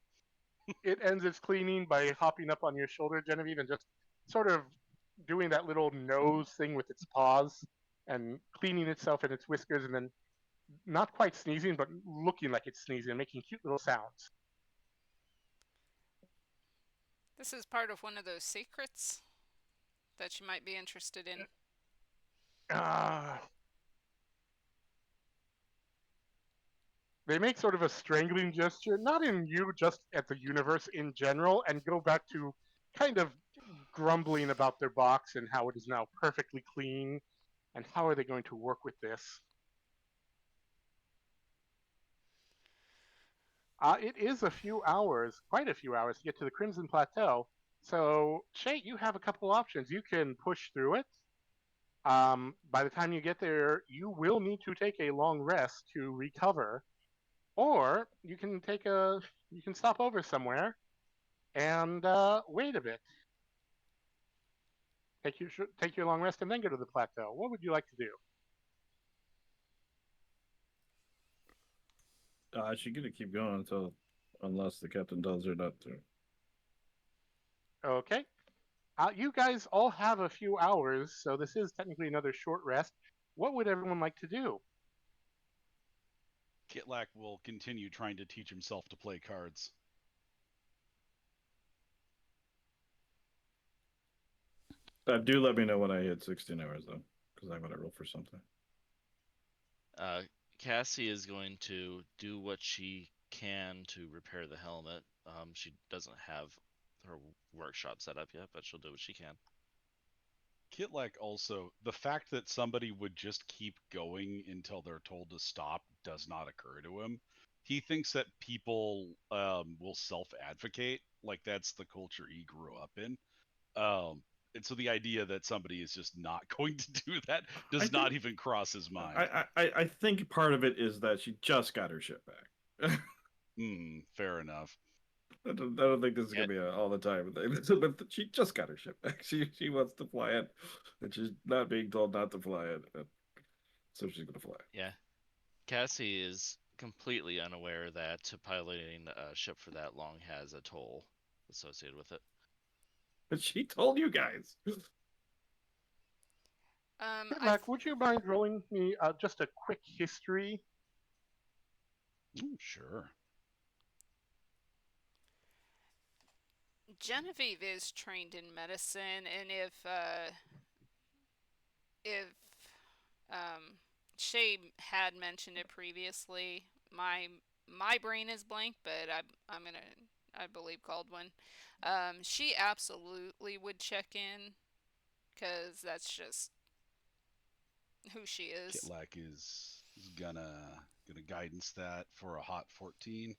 It ends its cleaning by hopping up on your shoulder, Genevieve, and just sort of doing that little nose thing with its paws and cleaning itself and its whiskers, and then not quite sneezing, but looking like it's sneezing and making cute little sounds. This is part of one of those secrets that you might be interested in. They make sort of a strangling gesture, not in you, just at the universe in general, and go back to kind of grumbling about their box and how it is now perfectly clean, and how are they going to work with this. It is a few hours, quite a few hours, to get to the Crimson Plateau. So, Shay, you have a couple options. You can push through it. By the time you get there, you will need to take a long rest to recover, or you can stop over somewhere and wait a bit. Take your long rest and then go to the plateau. What would you like to do? She's gonna keep going unless the captain tells her not to. Okay. You guys all have a few hours, so this is technically another short rest. What would everyone like to do? Kitlak will continue trying to teach himself to play cards. Do let me know when I hit 16 hours, though, because I'm going to roll for something. Cassie is going to do what she can to repair the helmet. She doesn't have her workshop set up yet, but she'll do what she can. Kitlak also, the fact that somebody would just keep going until they're told to stop does not occur to him. He thinks that people will self-advocate, like that's the culture he grew up in. And so the idea that somebody is just not going to do that does not even cross his mind. I think part of it is that she just got her ship back. Fair enough. I don't think this is going to be all the time thing. But she just got her ship back. She wants to fly it, and she's not being told not to fly it. So she's going to fly it. Yeah. Cassie is completely unaware that piloting a ship for that long has a toll associated with it. But she told you guys. Mac, would you mind rolling me just a quick history? Sure. Genevieve is trained in medicine, and if Shay had mentioned it previously, my brain is blank, but I'm gonna, I believe, Caldwin. She absolutely would check in, because that's just who she is. Kitlak is gonna guidance that for a hot 14.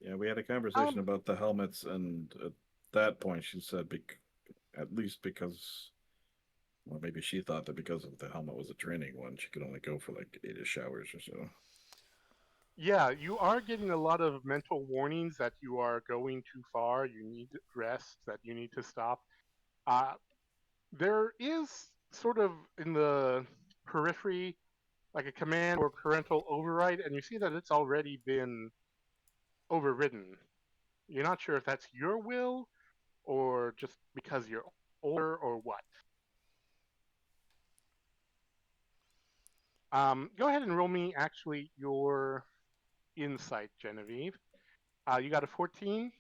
Yeah, we had a conversation about the helmets, and at that point she said, at least because, well, maybe she thought that because of the helmet was a training one, she could only go for like 8-ish hours or so. Yeah, you are getting a lot of mental warnings that you are going too far. You need rest. That you need to stop. Uh, there is sort of in the periphery like a command or parental override, and you see that it's already been overridden. You're not sure if that's your will or just because you're older or what. Go ahead and roll me actually your insight, Genevieve. You got a 14?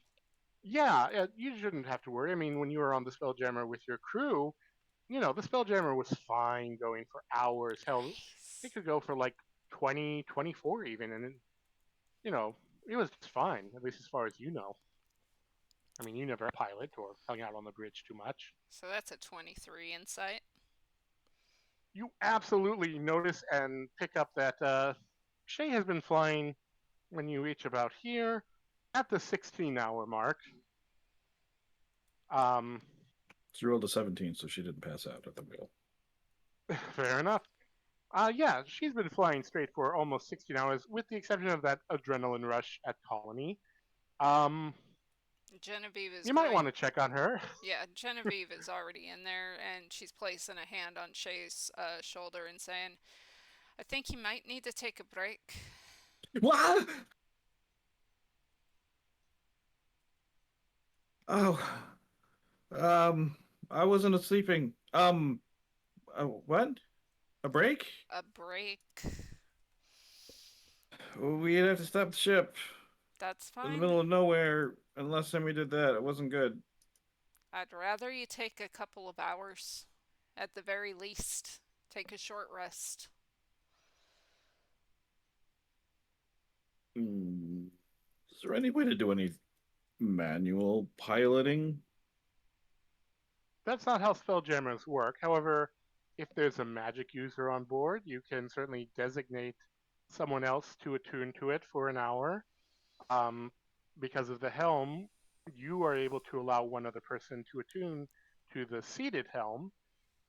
Yeah, you shouldn't have to worry. I mean, when you were on the Spelljammer with your crew, the Spelljammer was fine going for hours. Hell, it Nice. could go for like 20, 24 even, and you know, it was just fine, at least as far as you know. I mean, you never pilot or hung out on the bridge too much. So that's a 23 insight. You absolutely notice and pick up that Shay has been flying when you reach about here at the 16-hour mark. Um, She rolled a 17, so she didn't pass out at the wheel. fair enough. Yeah, she's been flying straight for almost 16 hours, with the exception of that adrenaline rush at Colony. Genevieve is You might going. want to check on her. Yeah, Genevieve is already in there, and she's placing a hand on Shay's shoulder and saying, I think you might need to take a break. What? Oh, I wasn't sleeping. What? A break? A break? We'd have to stop the ship That's in the fine. middle of nowhere. And last time we did that, it wasn't good. I'd rather you take a couple of hours. At the very least, take a short rest. Is there any way to do any manual piloting? That's not how Spelljammers work. However, if there's a magic user on board, you can certainly designate someone else to attune to it for an hour. Because of the helm, you are able to allow one other person to attune to the seated helm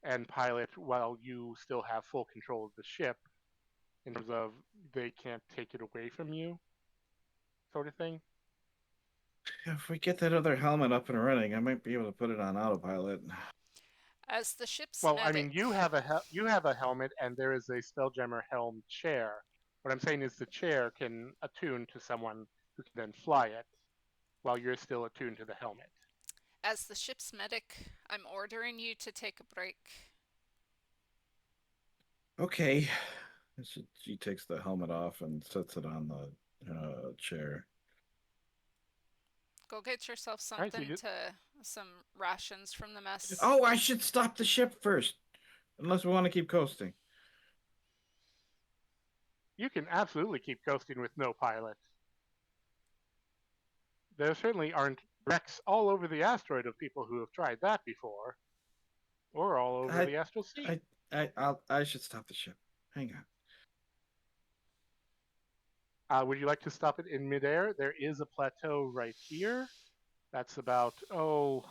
and pilot while you still have full control of the ship, in terms of they can't take it away from you, sort of thing. If we get that other helmet up and running, I might be able to put it on autopilot. As the ship's Well, I medic. mean, you have a helmet, and there is a Spelljammer helm chair. What I'm saying is the chair can attune to someone who can then fly it, while you're still attuned to the helmet. As the ship's medic, I'm ordering you to take a break. Okay. She takes the helmet off and sets it on the chair. Go get yourself Alright, so something some rations from the mess. Oh, I should stop the ship first. Unless we want to keep coasting. You can absolutely keep coasting with no pilot. There certainly aren't wrecks all over the asteroid of people who have tried that before, or all over the astral sea. I should stop the ship. Hang on. Would you like to stop it in midair? There is a plateau right here. That's about 2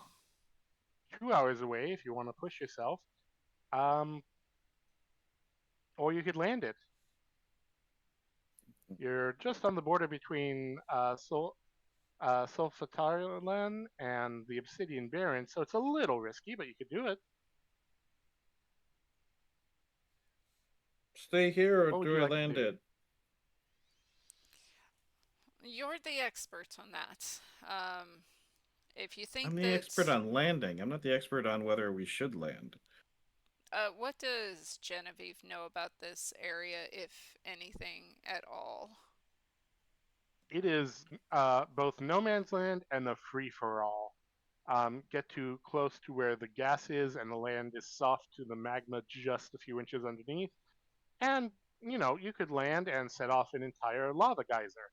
hours away if you want to push yourself. Or you could land it. You're just on the border between Solfatarilan and the Obsidian Barrens, so it's a little risky, but you could do it. Stay here or What would do you I like to land do? it? You're the expert on that. If you think I'm the that's... expert on landing. I'm not the expert on whether we should land. What does Genevieve know about this area, if anything at all? It is both no man's land and a free-for-all. Get too close to where the gas is and the land is soft to the magma just a few inches underneath. And, you could land and set off an entire lava geyser.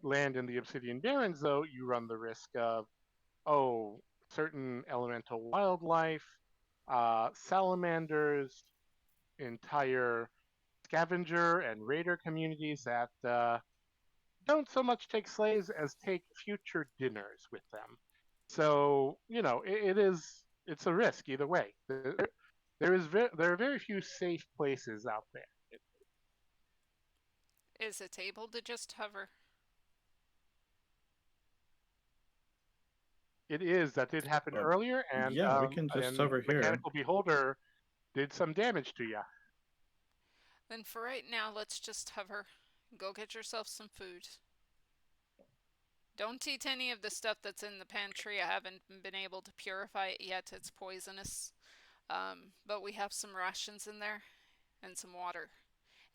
Land in the Obsidian Barrens, though, you run the risk of, certain elemental wildlife, salamanders, entire scavenger and raider communities that don't so much take slaves as take future dinners with them. So, it's a risk either way. There are very few safe places out there. Is it able to just hover? It is. That did happen Uh, earlier, and yeah, we can just hover here. Mechanical Beholder did some damage to you. Then for right now, let's just hover. Go get yourself some food. Don't eat any of the stuff that's in the pantry. I haven't been able to purify it yet. It's poisonous. But we have some rations in there and some water.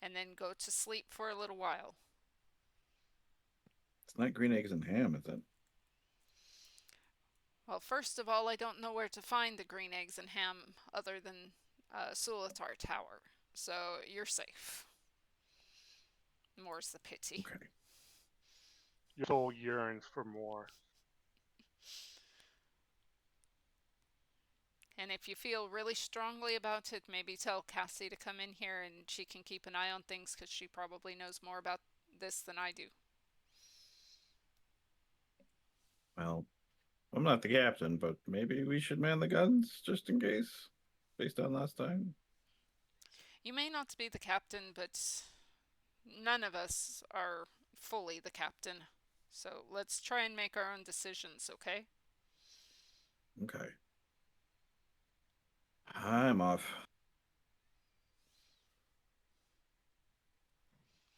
And then go to sleep for a little while. It's not green eggs and ham, is it? Well, first of all, I don't know where to find the green eggs and ham other than Sulatar Tower. So you're safe. More's the pity. Okay. Your soul yearns for more. And if you feel really strongly about it, maybe tell Cassie to come in here and she can keep an eye on things because she probably knows more about this than I do. Well, I'm not the captain, but maybe we should man the guns just in case, based on last time. You may not be the captain, but none of us are fully the captain. So let's try and make our own decisions, okay? Okay. I'm off.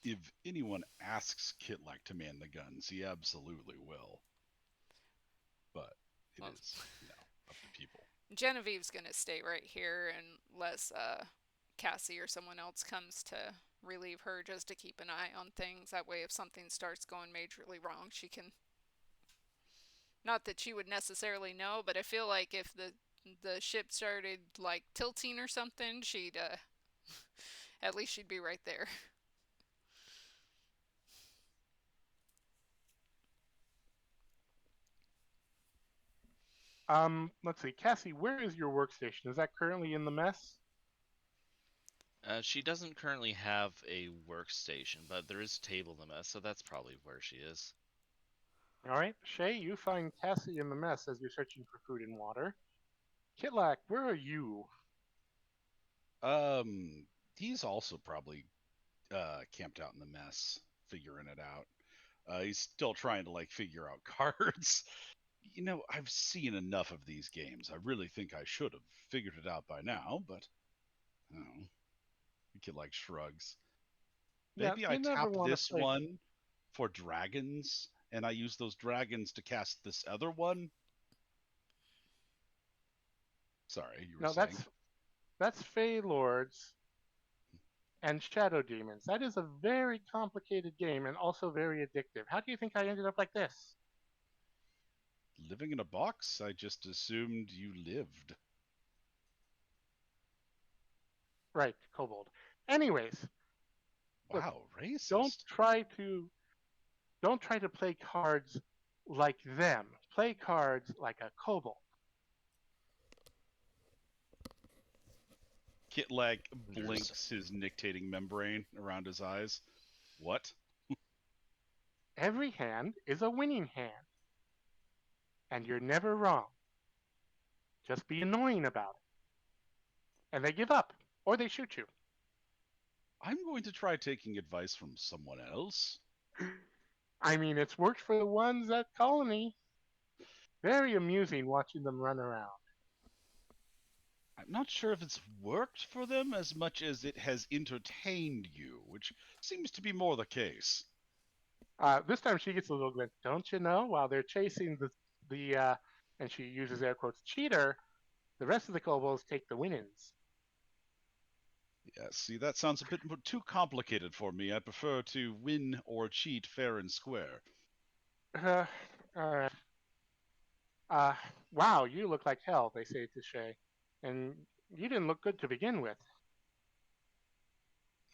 If anyone asks Kitlak to man the guns, he absolutely will. But it is, up to people. Genevieve's gonna stay right here unless Cassie or someone else comes to relieve her, just to keep an eye on things. That way if something starts going majorly wrong, she can... Not that she would necessarily know, but I feel like if the ship started like tilting or something, she'd at least she'd be right there. Let's see, Cassie, where is your workstation? Is that currently in the mess? She doesn't currently have a workstation, but there is a table in the mess, so that's probably where she is. All right, Shay, you find Cassie in the mess as you're searching for food and water. Kitlak, where are you? He's also probably camped out in the mess, figuring it out. He's still trying to like figure out cards. You know, I've seen enough of these games. I really think I should have figured it out by now, but I don't know. The kid like shrugs. Maybe Yeah, I you never tap want to this play. one for dragons, and I use those dragons to cast this other one. Sorry, you were No, saying. that's Fey Lords and Shadow Demons. That is a very complicated game and also very addictive. How do you think I ended up like this? Living in a box? I just assumed you lived. Right, Kobold. Anyways, look, Wow, racist. don't try to play cards like them. Play cards like a kobold. Kitlak blinks his nictating membrane around his eyes. What? Every hand is a winning hand. And you're never wrong. Just be annoying about it. And they give up, or they shoot you. I'm going to try taking advice from someone else. I mean, it's worked for the ones at Colony. Very amusing watching them run around. I'm not sure if it's worked for them as much as it has entertained you, which seems to be more the case. This time she gets a little bit, don't you know? While they're chasing the and she uses air quotes, cheater, the rest of the kobolds take the winnings. Yeah, see, that sounds a bit too complicated for me. I prefer to win or cheat fair and square. All right. Wow, you look like hell, they say to Shay. And you didn't look good to begin with.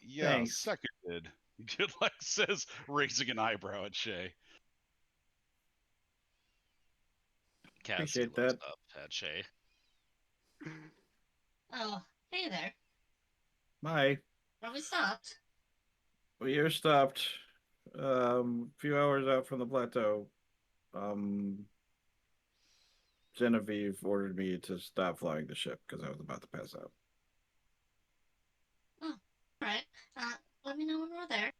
Yeah, Thanks. seconded. Kitlak says, raising an eyebrow at Shay. Cassie Appreciate looks that. up at Shay. Oh, hey there. Bye. Are we stopped? We are stopped. A few hours out from the plateau. Genevieve ordered me to stop flying the ship because I was about to pass out. Oh, alright. Let me know when we're there.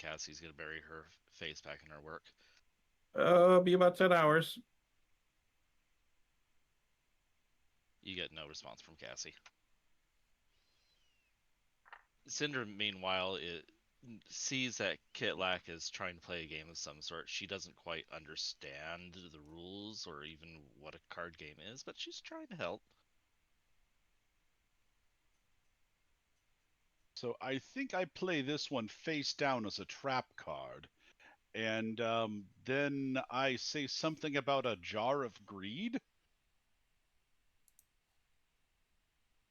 Cassie's gonna bury her face back in her work. Be about 10 hours. You get no response from Cassie. Cinder, meanwhile, sees that Kitlak is trying to play a game of some sort. She doesn't quite understand the rules or even what a card game is, but she's trying to help. So I think I play this one face down as a trap card. And then I say something about a jar of greed.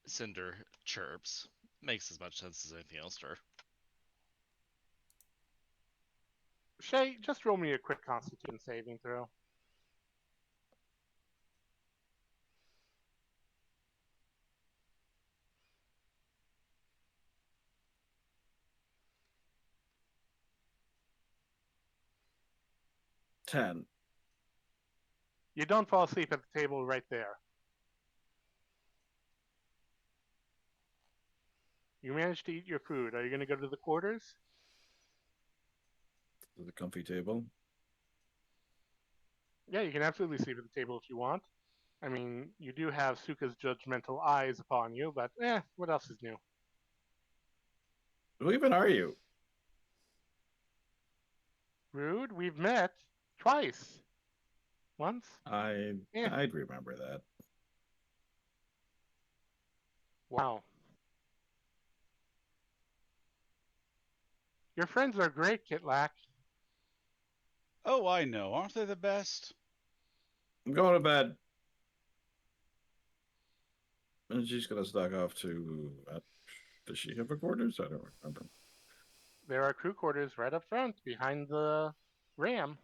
Cinder chirps. Makes as much sense as anything else to her. Shay, just roll me a quick Constitution saving throw. Ten. You don't fall asleep at the table right there. You manage to eat your food. Are you going to go to the quarters? To the comfy table. Yeah, you can absolutely sleep at the table if you want. I mean, you do have Suka's judgmental eyes upon you, but what else is new? Who even are you? Rude, we've met twice. Once? I'd remember that. Wow. Your friends are great, Kitlak. Oh, I know. Aren't they the best? I'm going to bed. And she's gonna stalk off to. Does she have a quarters? I don't remember. There are crew quarters right up front behind the ram.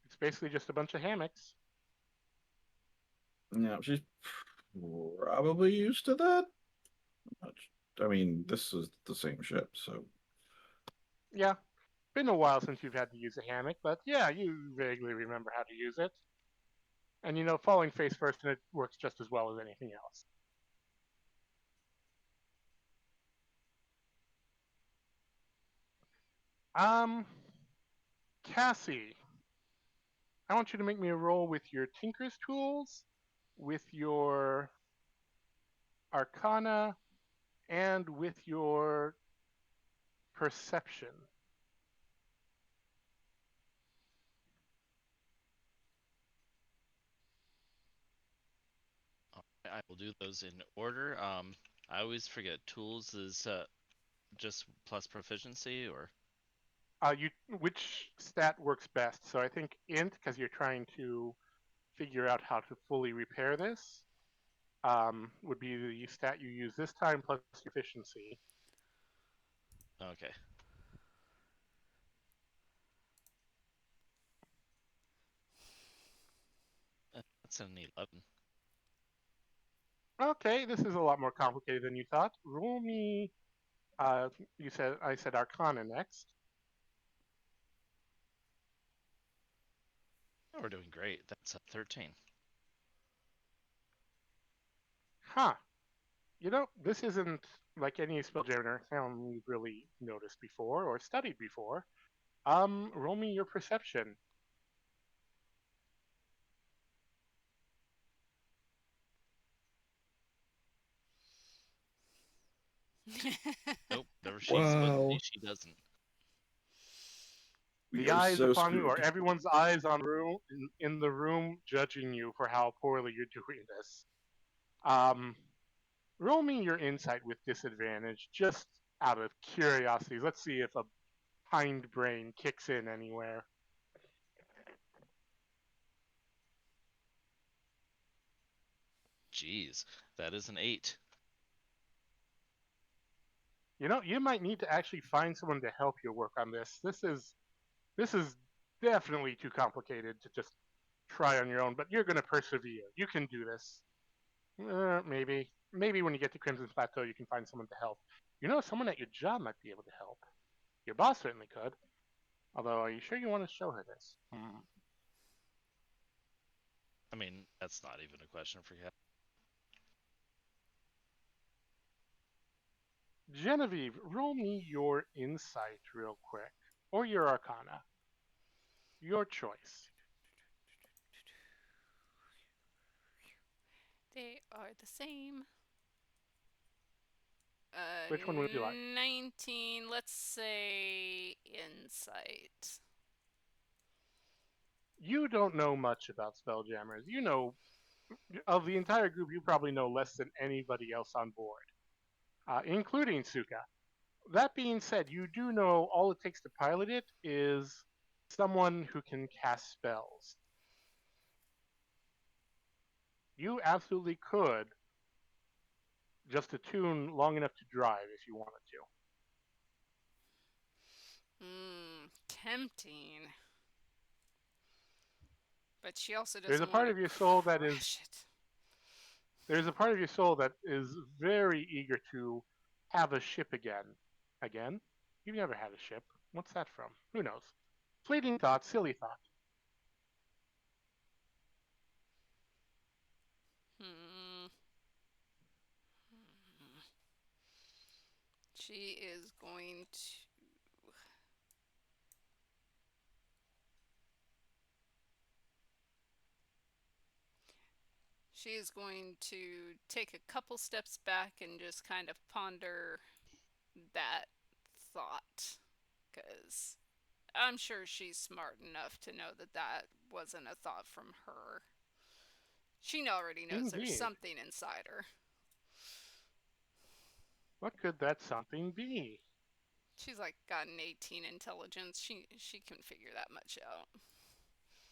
It's basically just a bunch of hammocks. Yeah, she's probably used to that. I mean, this is the same ship, so. Yeah, been a while since you've had to use a hammock, but yeah, you vaguely remember how to use it. And falling face first in it works just as well as anything else. Cassie, I want you to make me a roll with your Tinker's tools, with your Arcana, and with your Perception. I will do those in order. I always forget tools is just plus proficiency, or Which stat works best? So I think int, because you're trying to figure out how to fully repair this, would be the stat you use this time plus efficiency. okay. That's an 11. Okay, this is a lot more complicated than you thought. Roll me. I said Arcana next. Oh, we're doing great. That's a 13. Huh. This isn't like any Spelljammer sound you've really noticed before or studied before. Roll me your Perception. Nope. Never she's supposed to Wow. be, she doesn't. The eyes upon you, or everyone's eyes in the room, judging you for how poorly you're doing this. Roll me your insight with disadvantage, just out of curiosity. Let's see if a hindbrain kicks in anywhere. Jeez, that is an 8. You might need to actually find someone to help you work on this. This is definitely too complicated to just try on your own, but you're going to persevere. You can do this. Maybe when you get to Crimson Plateau, you can find someone to help. Someone at your job might be able to help. Your boss certainly could. Although, are you sure you want to show her this? I mean, that's not even a question for you. Genevieve, roll me your insight real quick, or your arcana. Your choice. They are the same. Which one would you like? 19, let's say insight. You don't know much about Spelljammers. You know, of the entire group, you probably know less than anybody else on board, including Suka. That being said, you do know all it takes to pilot it is someone who can cast spells. You absolutely could just attune long enough to drive if you wanted to. Tempting. But she also There's doesn't a part want of to your soul that is crash it. there's a part of your soul that is very eager to have a ship again. Again? You've never had a ship. What's that from? Who knows? Fleeting thought, silly thought. Hmm. She is going to. She is going to take a couple steps back and just kind of ponder that thought. Because I'm sure she's smart enough to know that that wasn't a thought from her. She already knows there's Indeed. something inside her. What could that something be? She's like got an 18 intelligence. She can figure that much out.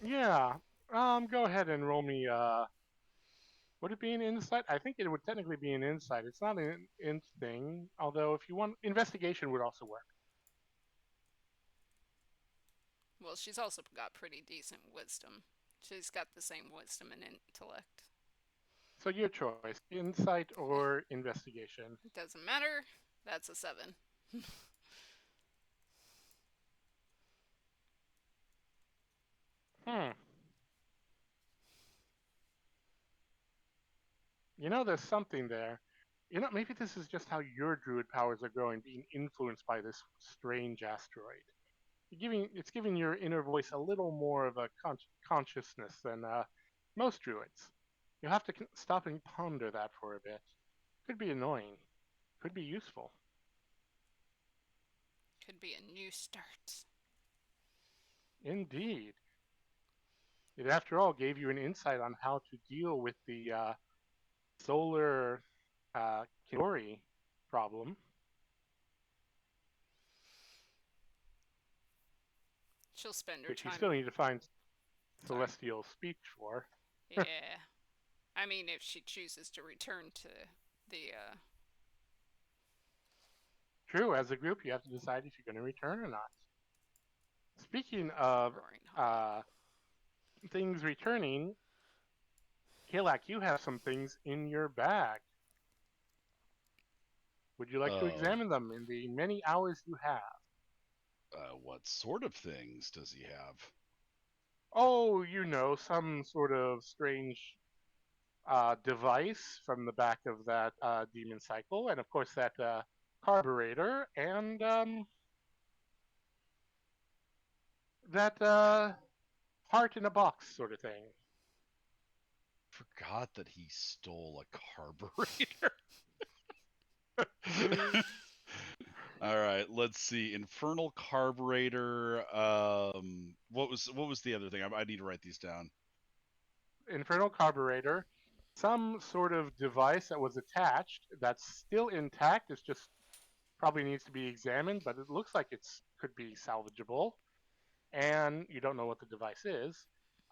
Yeah. Go ahead and roll me would it be an insight? I think it would technically be an insight. It's not an int thing, although if you want investigation would also work. Well, she's also got pretty decent wisdom. She's got the same wisdom and intellect. So your choice, insight or investigation. It doesn't matter. That's a 7. You know, there's something there. You know, maybe this is just how your druid powers are growing, being influenced by this strange asteroid. It's giving your inner voice a little more of a consciousness than most druids. You'll have to stop and ponder that for a bit. Could be annoying. Could be useful. Could be a new start. Indeed. It, after all, gave you an insight on how to deal with the solar Kinori problem. She'll spend her Which time. you still need to find celestial speech for. Yeah. I mean, if she chooses to return to the. True, as a group, you have to decide if you're going to return or not. Speaking of things returning, Kalak, you have some things in your bag. Would you like to examine them in the many hours you have? What sort of things does he have? Oh, you know, some sort of strange device from the back of that demon cycle, and of course that carburetor, and that heart in a box sort of thing. Forgot that he stole a carburetor. All right, let's see. Infernal carburetor. What was the other thing? I need to write these down. Infernal carburetor, some sort of device that was attached that's still intact. It's just probably needs to be examined, but it looks like it could be salvageable. And you don't know what the device is.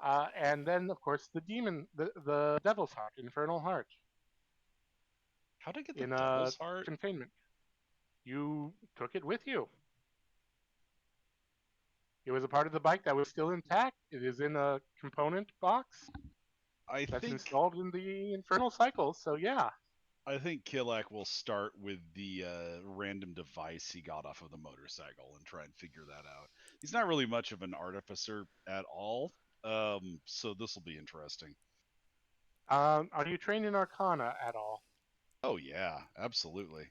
And then, of course, the demon, the devil's heart, infernal heart. How did I get the devil's heart? Containment. You took it with you. It was a part of the bike that was still intact. It is in a component box that's installed in the infernal cycle. So yeah. I think Kilak will start with the random device he got off of the motorcycle and try and figure that out. He's not really much of an artificer at all, so this will be interesting. Are you trained in Arcana at all? Oh yeah, absolutely.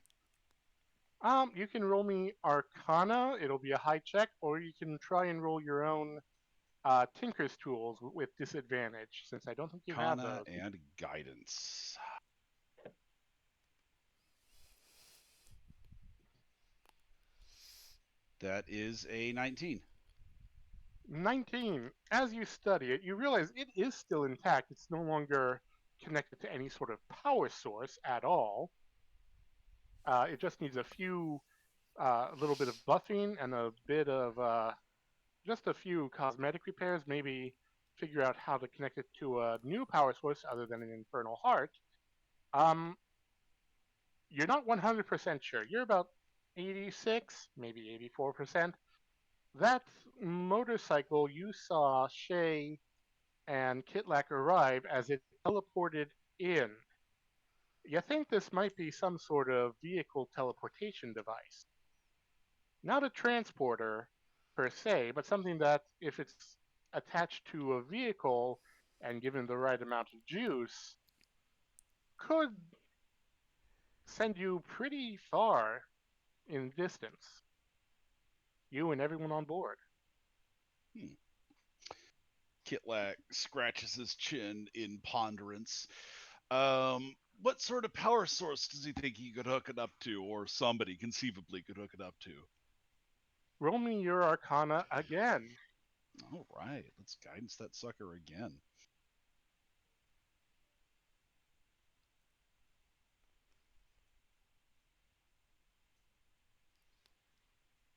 You can roll me Arcana. It'll be a high check, or you can try and roll your own Tinker's Tools with disadvantage, since I don't think you have Arcana those. and Guidance. That is a 19. 19. As you study it, you realize it is still intact. It's no longer connected to any sort of power source at all. It just needs a little bit of buffing and a bit of just a few cosmetic repairs, maybe figure out how to connect it to a new power source other than an Infernal Heart. You're not 100% sure. You're about 86, maybe 84%. That motorcycle, you saw Shay and Kitlak arrive as it teleported in. You think this might be some sort of vehicle teleportation device. Not a transporter per se, but something that, if it's attached to a vehicle and given the right amount of juice, could send you pretty far in distance. You and everyone on board. Kitlak scratches his chin in ponderance. What sort of power source does he think he could hook it up to, or somebody conceivably could hook it up to? Roll me your Arcana again. All right, let's guidance that sucker again.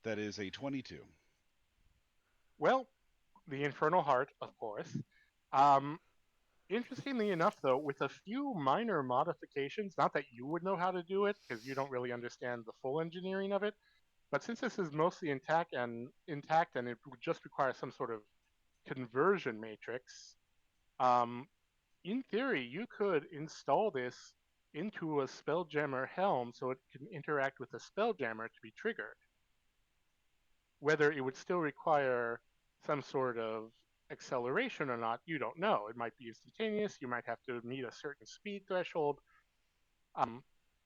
That is a 22. Well, the Infernal Heart, of course. Interestingly enough, though, with a few minor modifications, not that you would know how to do it, because you don't really understand the full engineering of it, but since this is mostly intact and it would just require some sort of conversion matrix, in theory, you could install this into a Spelljammer helm so it can interact with a Spelljammer to be triggered. Whether it would still require some sort of acceleration or not, you don't know. It might be instantaneous. You might have to meet a certain speed threshold.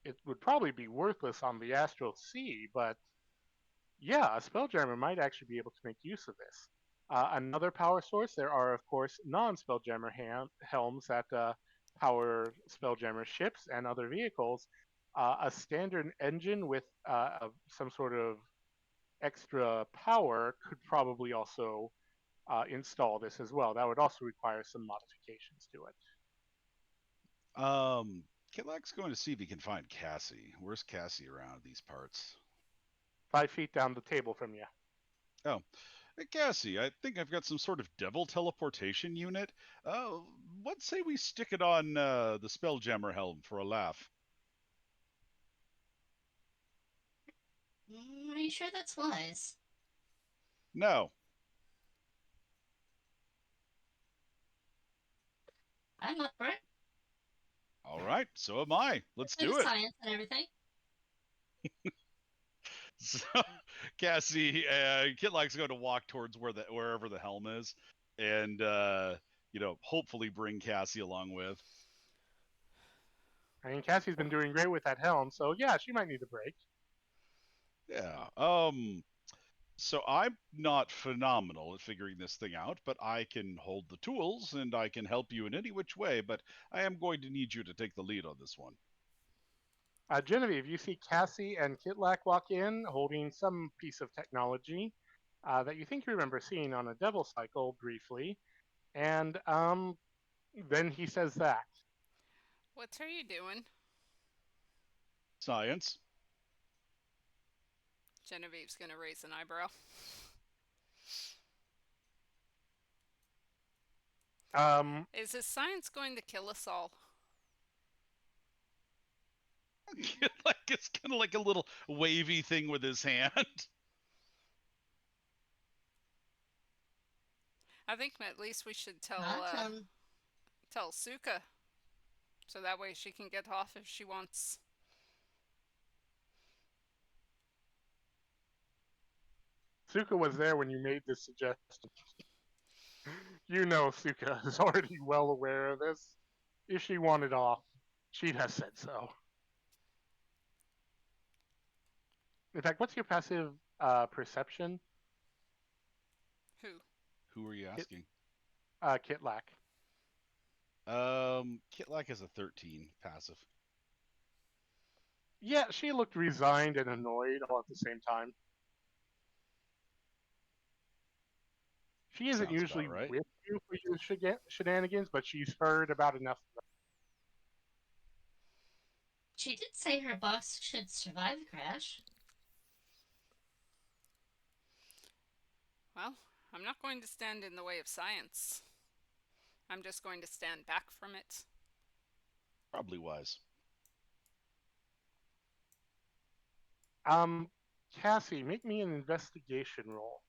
It would probably be worthless on the Astral Sea, but yeah, a Spelljammer might actually be able to make use of this. Another power source, there are, of course, non-Spelljammer helms that power Spelljammer ships and other vehicles. A standard engine with some sort of extra power could probably also install this as well. That would also require some modifications to it. Kitlak's going to see if he can find Cassie. Where's Cassie around these parts? 5 feet down the table from you. Oh, hey, Cassie, I think I've got some sort of devil teleportation unit. Let's say we stick it on the Spelljammer helm for a laugh. Are you sure that's wise? No. I'm up for it. All right, so am I. Let's do it. Science and everything. So, Cassie, Kitlak's going to walk towards wherever the helm is, and hopefully bring Cassie along with. I mean, Cassie's been doing great with that helm, so yeah, she might need a break. Yeah. So I'm not phenomenal at figuring this thing out, but I can hold the tools and I can help you in any which way, but I am going to need you to take the lead on this one. Genevieve, you see Cassie and Kitlak walk in holding some piece of technology that you think you remember seeing on a devil cycle briefly, and then he says that. What are you doing? Science. Genevieve's gonna raise an eyebrow. Is this science going to kill us all? Like it's kind of like a little wavy thing with his hand. I think at least we should tell Suka, so that way she can get off if she wants. Suka was there when you made this suggestion. You know Suka is already well aware of this. If she wanted off, she'd have said so. In fact, what's your passive perception, Who? Who are you asking? Kitlak? Kitlak is a 13 passive. Yeah, she looked resigned and annoyed all at the same time. She isn't Sounds usually about right. with you for your shenanigans, but she's heard about enough. She did say her box should survive the crash. Well, I'm not going to stand in the way of science. I'm just going to stand back from it. Probably wise. Cassie, make me an investigation roll.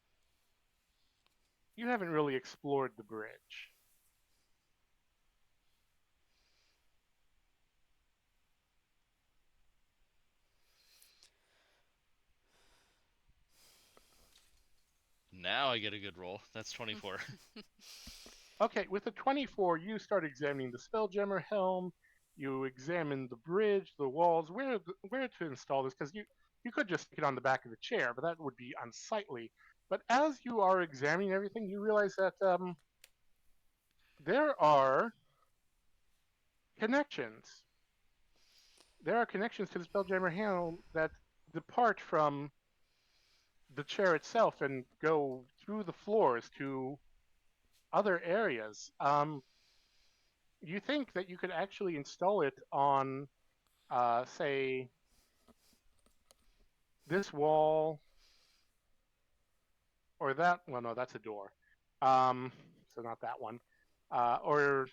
You haven't really explored the bridge. Now I get a good roll. That's 24. Okay, with a 24, you start examining the Spelljammer helm. You examine the bridge, the walls, where to install this, because you could just stick it on the back of the chair, but that would be unsightly. But as you are examining everything, you realize that there are connections. There are connections to the Spelljammer helm that depart from the chair itself and go through the floors to other areas. You think that you could actually install it on, say, this wall or that. Well, no, that's a door. So not that one. Or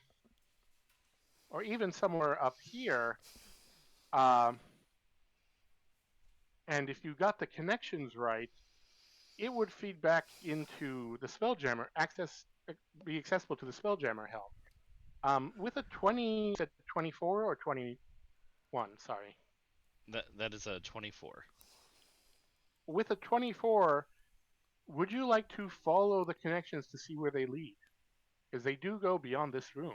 even somewhere up here. And if you got the connections right, it would feed back into the Spelljammer, be accessible to the Spelljammer helm. With a 20, is it 24 or 21? Sorry. That is a 24. With a 24, would you like to follow the connections to see where they lead? Because they do go beyond this room.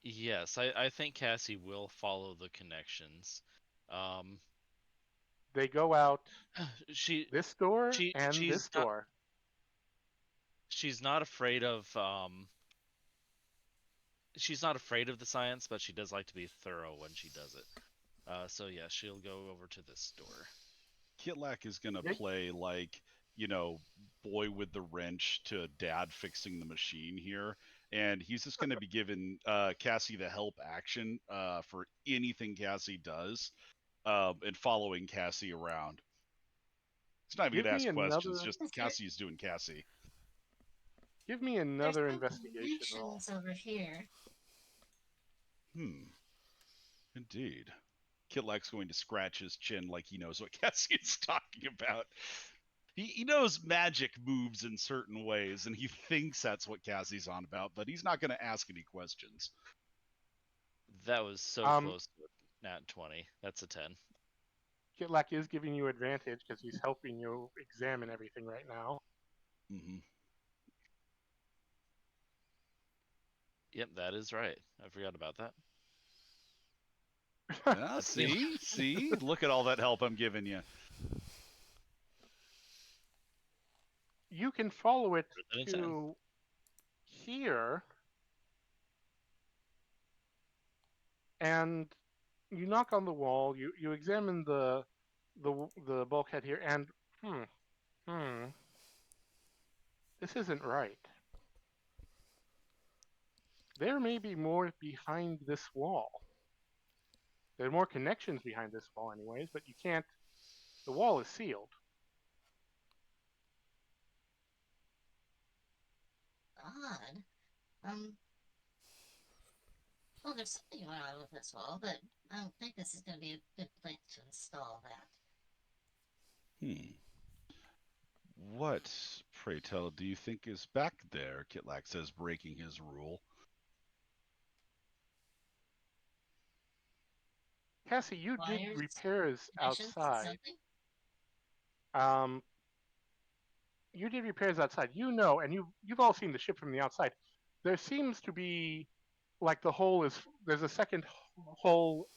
Yes, I think Cassie will follow the connections. They go out She this door she and she's this not door. she's not afraid of she's not afraid of the science, but she does like to be thorough when she does it. So yeah, she'll go over to this door. Kitlak is gonna Yeah. play like, boy with the wrench to dad fixing the machine here, and he's just gonna be giving Cassie the help action for anything Cassie does, and following Cassie around. He's not even Give gonna me ask questions; another. just Cassie's doing Cassie. Give me There's another no investigation roll. connections over here. Indeed. Kitlak's going to scratch his chin like he knows what Cassie is talking about. He knows magic moves in certain ways, and he thinks that's what Cassie's on about, but he's not going to ask any questions. That was so close to nat 20. That's a 10. Kitlak is giving you advantage because he's helping you examine everything right now. Mm-hmm. Yep, that is right. I forgot about that. Yeah, see? Look at all that help I'm giving you. You can follow it Better than a 10. to here, and you knock on the wall. You examine the bulkhead here, and this isn't right. There may be more behind this wall. There are more connections behind this wall, anyways, but you can't. The wall is sealed. Odd. Well, there's something going on with this wall, but I don't think this is going to be a good place to install that. What, pray tell, do you think is back there? Kitlak says, breaking his rule. Cassie, you did Wires, repairs connections, outside. something? You did repairs outside. You know, and you've all seen the ship from the outside. There seems to be, like, there's a second hull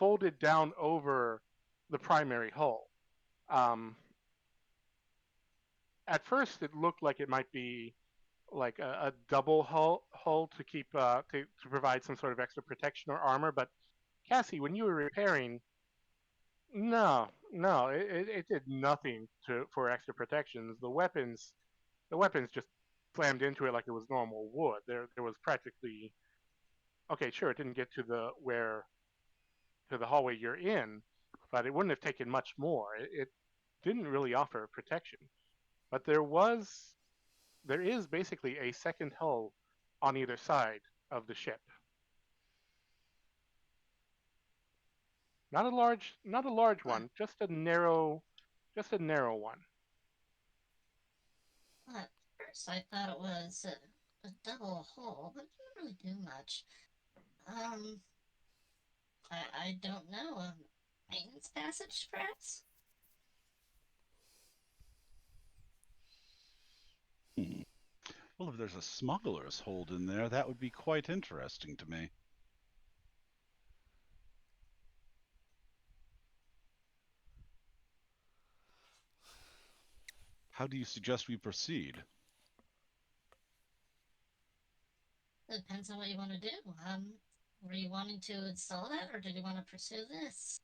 folded down over the primary hull. At first, it looked like it might be like a double hull to keep to provide some sort of extra protection or armor. But Cassie, when you were repairing, no, it did nothing for extra protections. The weapons just slammed into it like it was normal wood. There was practically, okay, sure, it didn't get to the hallway you're in, but it wouldn't have taken much more. It didn't really offer protection, but there is basically a second hull on either side of the ship. Not a large one, just a narrow one. At first, I thought it was a double hole, but it didn't really do much. I don't know. A maintenance passage, perhaps? Well, if there's a smuggler's hold in there, that would be quite interesting to me. How do you suggest we proceed? It depends on what you want to do. Were you wanting to install that, or did you want to pursue this?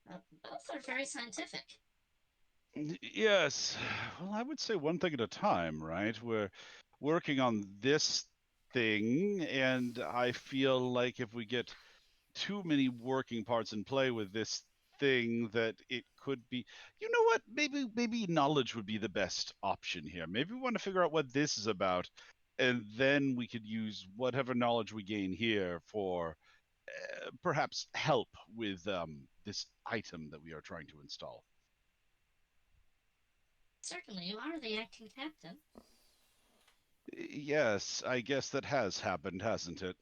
Both are very scientific. Yes. Well, I would say one thing at a time, right? We're working on this thing, and I feel like if we get too many working parts in play with this thing, that it could be, you know what, maybe knowledge would be the best option here. Maybe we want to figure out what this is about, and then we could use whatever knowledge we gain here for perhaps help with this item that we are trying to install. Certainly, you are the acting captain. Yes, I guess that has happened, hasn't it?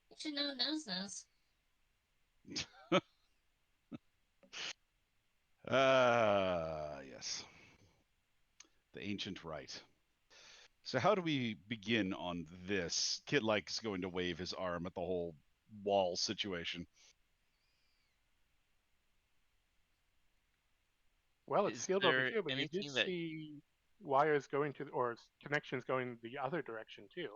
You should know knows. Yes. The ancient rite. So how do we begin on this? Kit Like's going to wave his arm at the whole wall situation. Well, it's Is sealed over there here, but you did anything that see wires going to, or connections going the other direction too.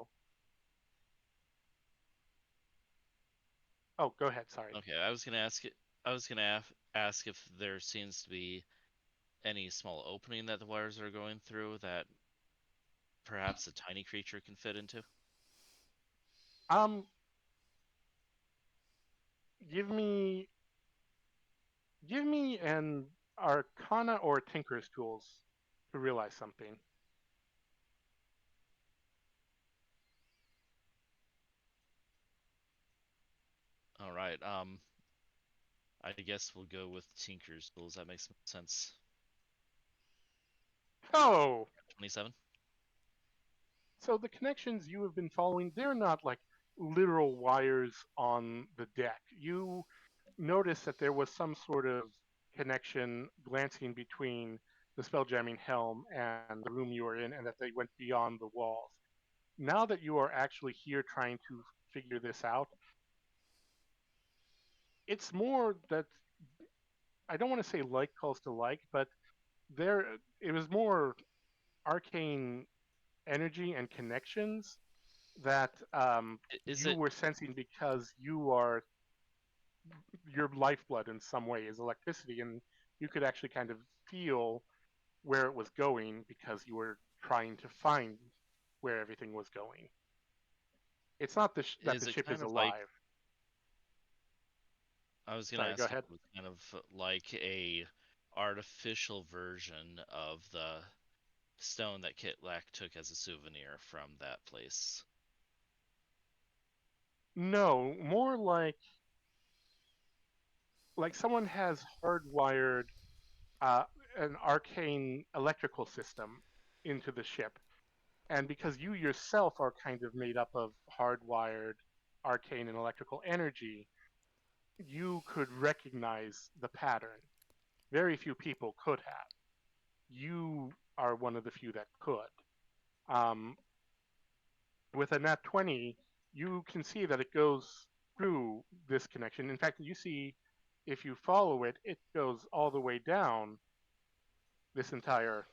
Oh, go ahead. Sorry. Okay, I was gonna ask if there seems to be any small opening that the wires are going through that perhaps a tiny creature can fit into. Um, give me an Arcana or Tinker's tools to realize something. All right. I guess we'll go with Tinker's tools. That makes sense. Oh, 27. so the connections you have been following, they're not like literal wires on the deck. You notice that there was some sort of connection glancing between the spelljamming helm and the room you were in, and that they went beyond the walls. Now that you are actually here trying to figure this out, it's more that I don't want to say like calls to like, but it was more arcane energy and connections that Is you it were sensing because your lifeblood in some way is electricity, and you could actually kind of feel where it was going because you were trying to find where everything was going. It's not that is the it ship kind is of like alive. I was gonna Sorry, go ask if ahead. it was kind of like a artificial version of the stone that Kitlak took as a souvenir from that place. No, more like someone has hardwired uh, an arcane electrical system into the ship, and because you yourself are kind of made up of hardwired arcane and electrical energy, you could recognize the pattern. Very few people could have. You are one of the few that could. Um, with a nat 20, you can see that it goes through this connection. In fact, you see if you follow it, it goes all the way down this entire.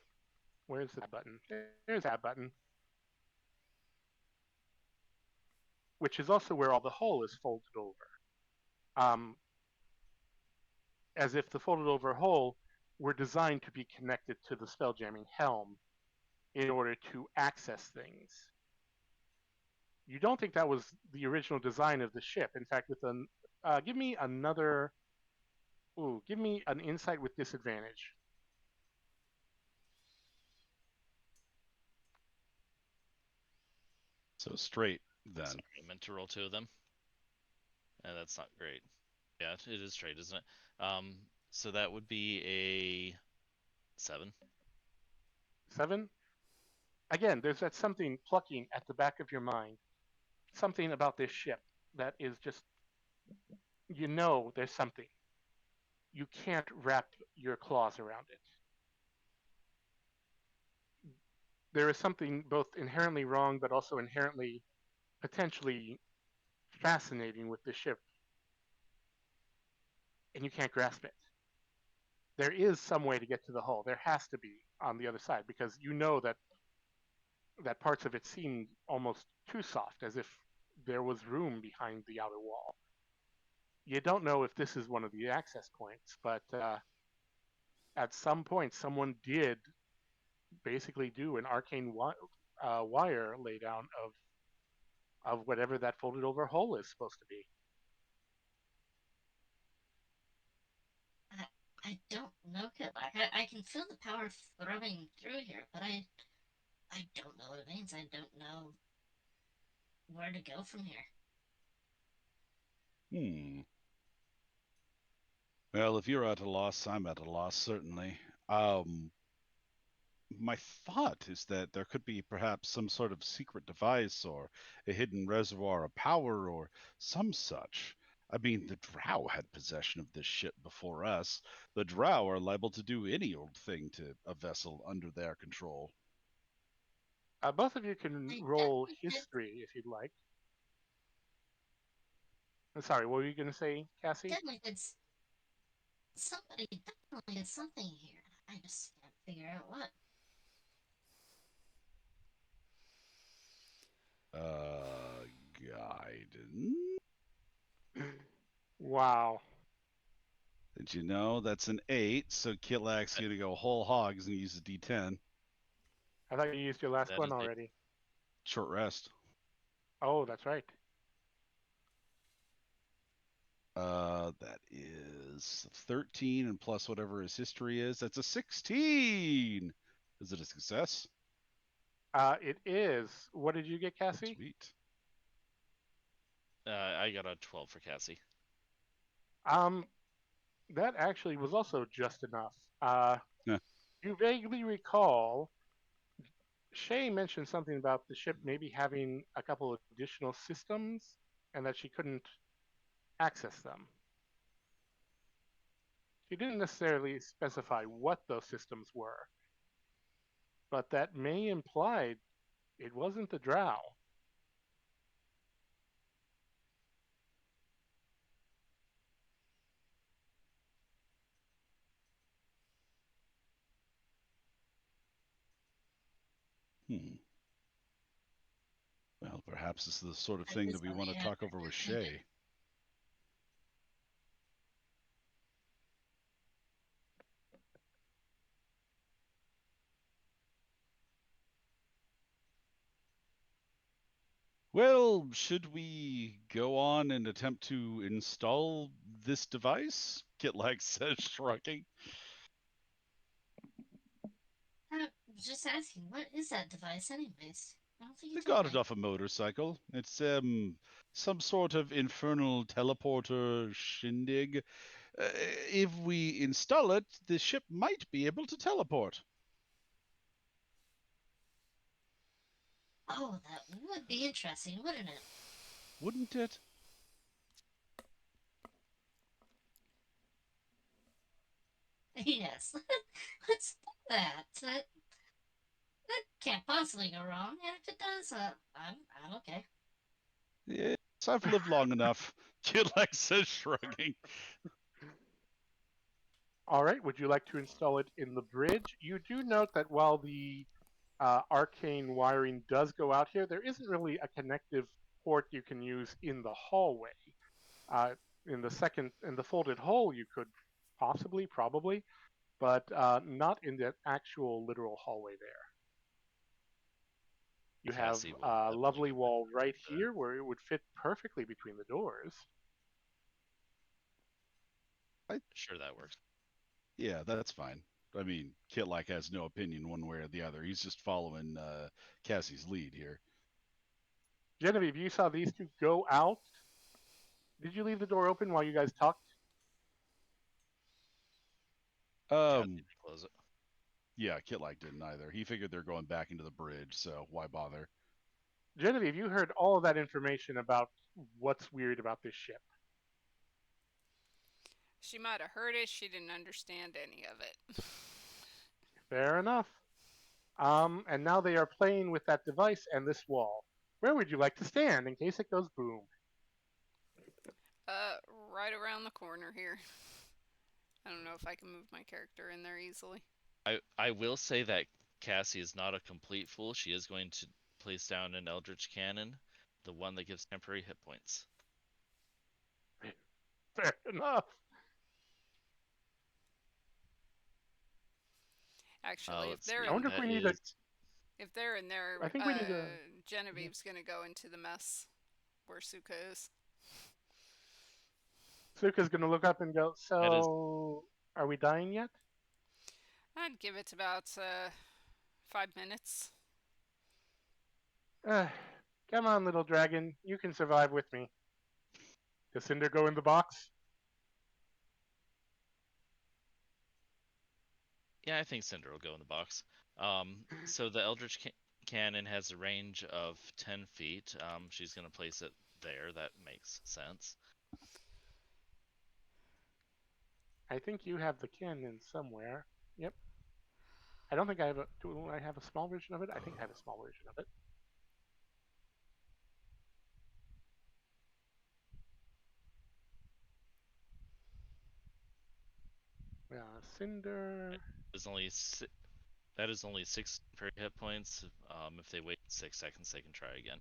Where's that button? There's that button, which is also where all the hull is folded over. As if the folded over hull were designed to be connected to the spelljamming helm in order to access things. You don't think that was the original design of the ship. In fact, with an give me another. Ooh, give me an insight with disadvantage. So straight then. Sorry, I meant to roll 2 of them. And that's not great. Yeah, it is straight, isn't it? So that would be a 7. 7. Again, there's that something plucking at the back of your mind. Something about this ship that is just, you know, there's something. You can't wrap your claws around it. There is something both inherently wrong, but also inherently potentially fascinating with the ship, and you can't grasp it. There is some way to get to the hull. There has to be on the other side, because you know that parts of it seem almost too soft, as if there was room behind the outer wall. You don't know if this is one of the access points, but at some point, someone did basically do an arcane wire laydown of whatever that folded over hull is supposed to be. I don't know, Kitlack. I can feel the power throbbing through here, but I don't know what it means. I don't know where to go from here. Well, if you're at a loss, I'm at a loss, certainly. My thought is that there could be perhaps some sort of secret device or a hidden reservoir of power or some such. I mean, the Drow had possession of this ship before us. The Drow are liable to do any old thing to a vessel under their control. Both of you can roll history if you'd like. I'm sorry, what were you going to say, Cassie? Definitely somebody definitely did something here. I just can't figure out what. Guidance? Wow. Did you know that's an 8? So Kitlack's gonna go whole hogs and use a D10. I thought you used your last That one is a- already. Short rest. Oh, that's right. That is 13 and plus whatever his history is. That's a 16. Is it a success? It is. What did you get, Cassie? Sweet. I got a 12 for Cassie. That actually was also just enough. Yeah. You vaguely recall Shay mentioned something about the ship maybe having a couple of additional systems and that she couldn't access them. She didn't necessarily specify what those systems were, but that may imply it wasn't the Drow. Well, perhaps this is the sort of thing that we want to talk over with Shay. Well, should we go on and attempt to install this device? Kitlack says, shrugging. Just asking, what is that device, anyways? I don't think you They told got me. it off a motorcycle. It's some sort of infernal teleporter shindig. If we install it, the ship might be able to teleport. Oh, that would be interesting, wouldn't it? Wouldn't it? Yes. Let's do that. That can't possibly go wrong, and if it does, I'm okay. Yes, I've lived long enough. Kidlack says, shrugging. All right, would you like to install it in the bridge? You do note that while the arcane wiring does go out here, there isn't really a connective port you can use in the hallway. In the folded hole, you could possibly, probably, but not in the actual literal hallway there. You have Cassie will a definitely lovely get wall that right there. here where it would fit perfectly between the doors. Sure, that works. Yeah, that's fine. I mean, Kidlack has no opinion one way or the other. He's just following Cassie's lead here. Genevieve, you saw these two go out. Did you leave the door open while you guys talked? Cassie didn't close it. Yeah, Kidlack didn't either. He figured they're going back into the bridge, so why bother? Genevieve, you heard all of that information about what's weird about this ship. She might have heard it. She didn't understand any of it. Fair enough. And now they are playing with that device and this wall. Where would you like to stand in case it goes boom? Right around the corner here. I don't know if I can move my character in there easily. I will say that Cassie is not a complete fool. She is going to place down an Eldritch Cannon, the one that gives temporary hit points. Fair enough. Actually, if let's they're see, I wonder if that we need a. is- if they're in there, I think we need a. Genevieve's gonna go into the mess where Suka is. Suka's gonna look up and go, That is- so are we dying yet? I'd give it about 5 minutes. Come on, little dragon. You can survive with me. Does Cinder go in the box? Yeah, I think Cinder will go in the box. So the Eldritch Cannon has a range of 10 feet. She's going to place it there. That makes sense. I think you have the cannon somewhere. Yep. I don't think I have a. Do I have a small version of it? I think I have a small version of it. Cinder. That is only 6 temporary hit points. If they wait 6 seconds, they can try again.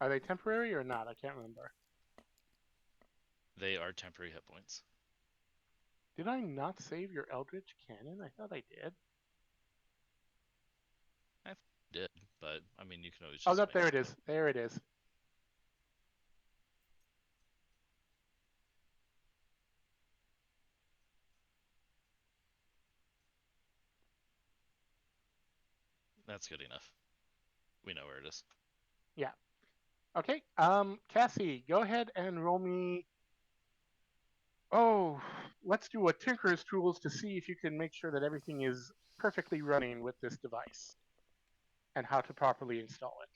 Are they temporary or not? I can't remember. They are temporary hit points. Did I not save your Eldritch Cannon? I thought I did. I did, but I mean, you can always. Oh, Just no, make there it is. There it is. That's good enough. We know where it is. Yeah. Okay. Cassie, go ahead and roll me. Oh, let's do a Tinker's Tools to see if you can make sure that everything is perfectly running with this device and how to properly install it.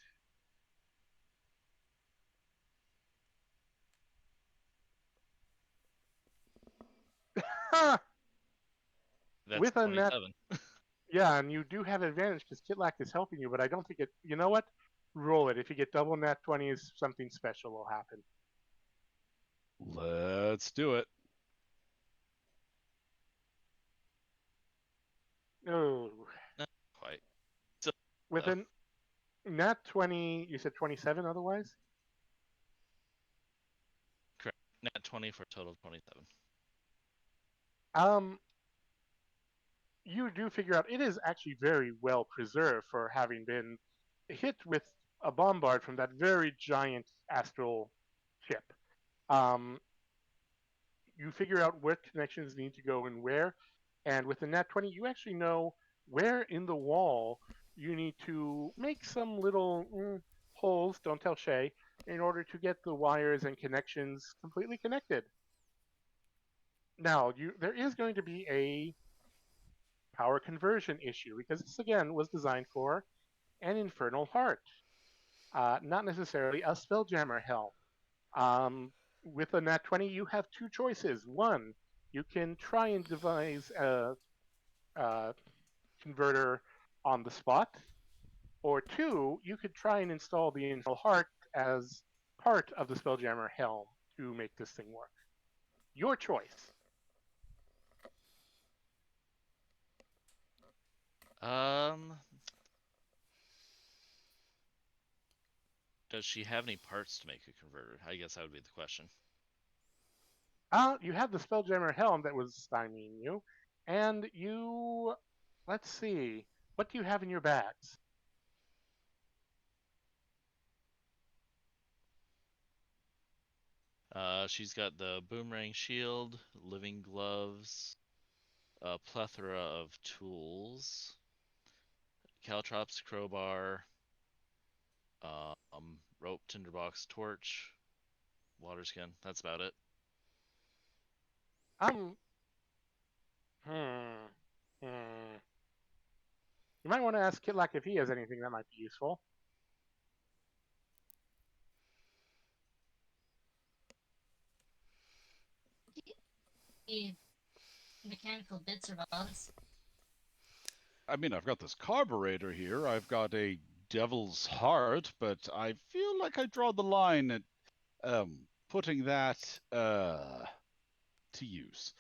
That's With a 27. Yeah, and you do have advantage because Kitlack is helping you, but I don't think it. You know what? Roll it. If you get double nat 20s, something special will happen. Let's do it. Oh. Not quite. With a nat 20, you said 27 otherwise? Correct. Nat 20 for a total of 27. You do figure out it is actually very well preserved for having been hit with a bombard from that very giant astral ship. You figure out what connections need to go and where, and with the nat 20, you actually know where in the wall you need to make some little holes, don't tell Shay, in order to get the wires and connections completely connected. Now, there is going to be a power conversion issue because this again was designed for an infernal heart, not necessarily a spelljammer hell. With a nat 20, you have two choices. One, you can try and devise a converter on the spot, Or 2, you could try and install the Infernal Heart as part of the Spelljammer Helm to make this thing work. Your choice. Does she have any parts to make a converter? I guess that would be the question. You have the Spelljammer Helm that was stymieing you, and you... Let's see. What do you have in your bags? She's got the boomerang shield, living gloves, a plethora of tools, caltrops, crowbar, rope, tinderbox, torch, water skin. That's about it. You might want to ask Kitlak if he has anything that might be useful. The mechanical bits or bobs. I mean, I've got this carburetor here. I've got a devil's heart, but I feel like I draw the line at putting that to use.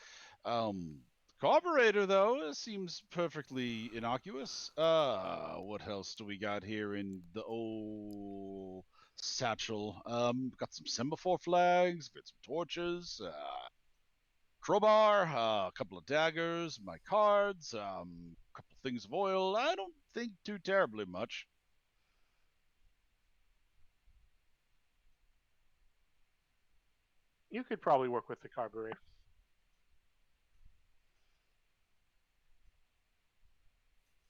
Carburetor, though, seems perfectly innocuous. What else do we got here in the old satchel? Got some semaphore flags, got some torches, crowbar, a couple of daggers, my cards, a couple things of oil. I don't think too terribly much. You could probably work with the carburetor.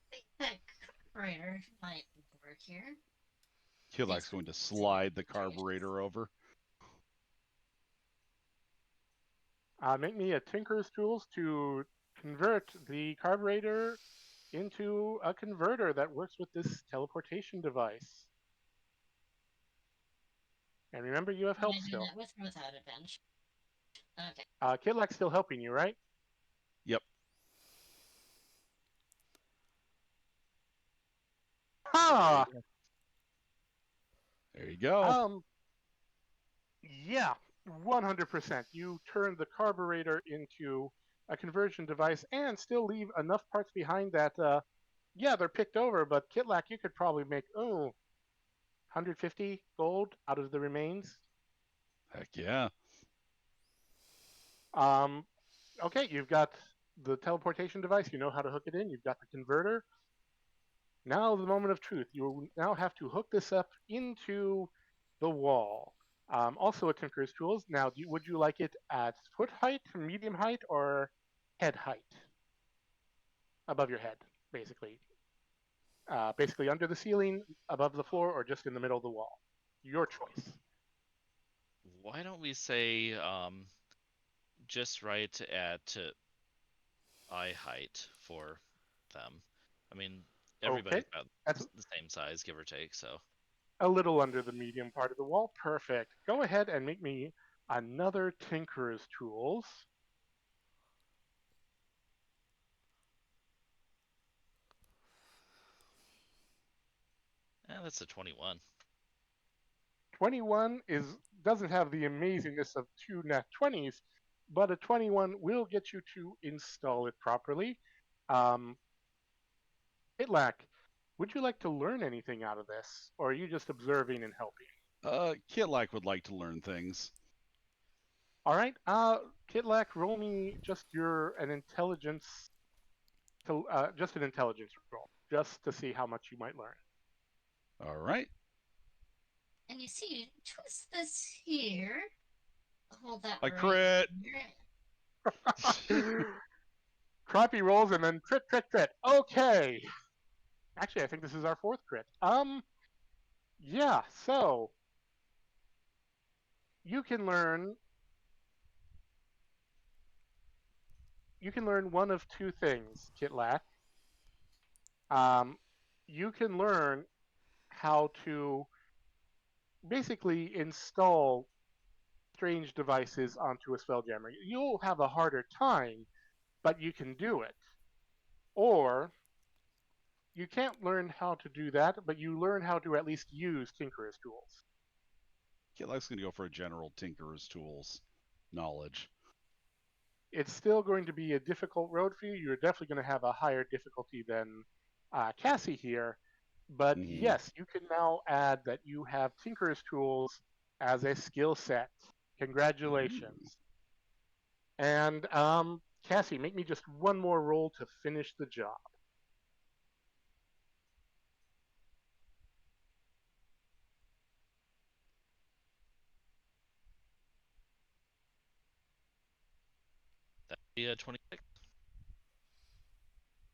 I think that carburetor might work here. Kilak's going to slide the carburetor over. Make me a Tinker's Tools to convert the carburetor into a converter that works with this teleportation device. And remember, you have help still. That with or without advantage? Okay. Kitlak's still helping you, right? Yep. Ah! There you go. Yeah, 100%. You turn the carburetor into a conversion device and still leave enough parts behind that, yeah, they're picked over, but Kitlak, you could probably make, 150 gold out of the remains. Heck yeah. Okay, you've got the teleportation device. You know how to hook it in. You've got the converter. Now the moment of truth. You now have to hook this up into the wall. Also a Tinker's Tools. Now, would you like it at foot height, medium height, or head height? Above your head, basically. Basically under the ceiling, above the floor, or just in the middle of the wall. Your choice. Why don't we say just right at eye height for them? I mean, everybody's about the same size, give or take, so. A little under the medium part of the wall. Perfect. Go ahead and make me another Tinker's Tools. That's a 21. 21 doesn't have the amazingness of 2 nat 20s, but a 21 will get you to install it properly. Kitlak, would you like to learn anything out of this, or are you just observing and helping? Kitlak would like to learn things. All right, Kitlak, roll me just an intelligence roll, just to see how much you might learn. All right. And you see, you twist this here. Hold that. I crit. Crappy rolls and then crit. Okay. Actually, I think this is our 4th crit. Yeah, so you can learn one of 2 things, Kitlak. You can learn how to basically install strange devices onto a Spelljammer. You'll have a harder time, but you can do it. Or You can't learn how to do that, but you learn how to at least use Tinkerer's tools. Kitlak's going to go for a general Tinkerer's tools knowledge. It's still going to be a difficult road for you. You're definitely going to have a higher difficulty than Cassie here. But yes, you can now add that you have Tinkerer's tools as a skill set. Congratulations. And Cassie, make me just one more roll to finish the job. That'd be a 26.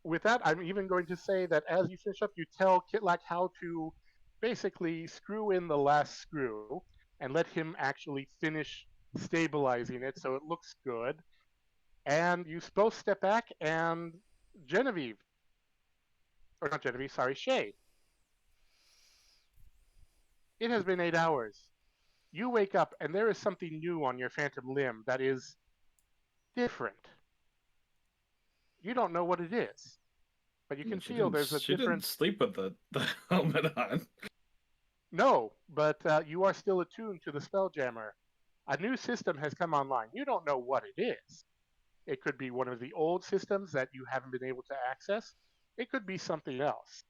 With that, I'm even going to say that as you finish up, you tell Kitlak how to basically screw in the last screw and let him actually finish stabilizing it so it looks good. And you both step back, and Genevieve, or not Genevieve, sorry, Shay. It has been 8 hours. You wake up, and there is something new on your phantom limb that is different. You don't know what it is, but you can feel there's a She different. didn't sleep with the helmet on. No, but you are still attuned to the Spelljammer. A new system has come online. You don't know what it is. It could be one of the old systems that you haven't been able to access. It could be something else.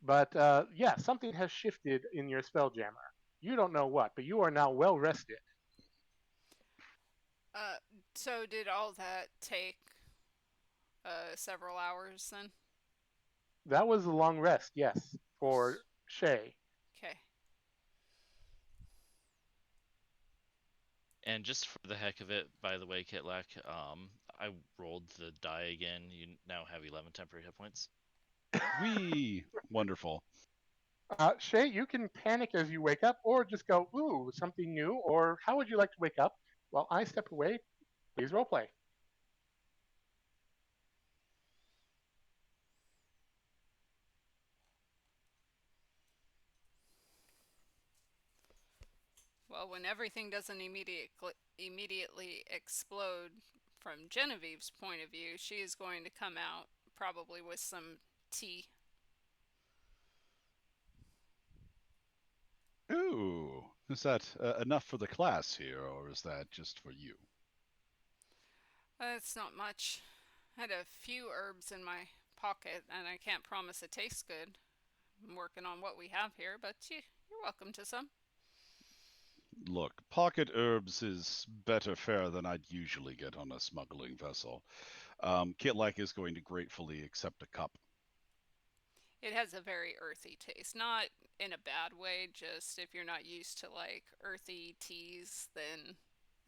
But yeah, something has shifted in your Spelljammer. You don't know what, but you are now well rested. So did all that take several hours then? That was a long rest, yes, for Shay. Okay. And just for the heck of it, by the way, Kitlak, I rolled the die again. You now have 11 temporary hit points. Wee! Wonderful. Shay, you can panic as you wake up, or just go, ooh, something new, or how would you like to wake up? While I step away, please roleplay. Well, when everything doesn't immediately explode from Genevieve's point of view, she is going to come out probably with some tea. Ooh, is that enough for the class here, or is that just for you? It's not much. I had a few herbs in my pocket, and I can't promise it tastes good. I'm working on what we have here, but you're welcome to some. Look, pocket herbs is better fare than I'd usually get on a smuggling vessel. Kitlak is going to gratefully accept a cup. It has a very earthy taste. Not in a bad way, just if you're not used to like earthy teas, then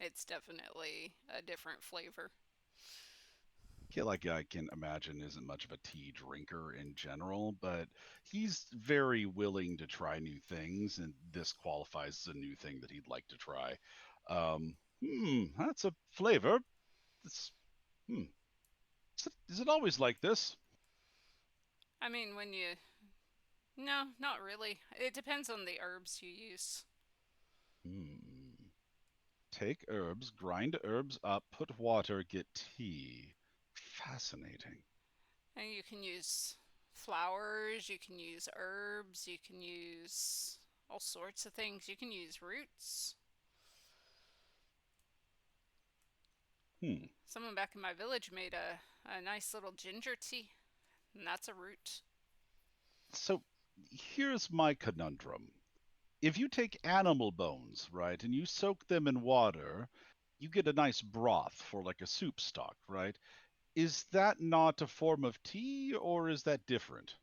it's definitely a different flavor. Kitlak, I can imagine, isn't much of a tea drinker in general, but he's very willing to try new things, and this qualifies as a new thing that he'd like to try. That's a flavor. It's, is it always like this? I mean, No, not really. It depends on the herbs you use. Take herbs, grind herbs up, put water, get tea. Fascinating. And you can use flowers, you can use herbs, you can use all sorts of things. You can use roots. Someone back in my village made a nice little ginger tea, and that's a root. So here's my conundrum. If you take animal bones, right, and you soak them in water, you get a nice broth for like a soup stock, right? Is that not a form of tea, or is that different?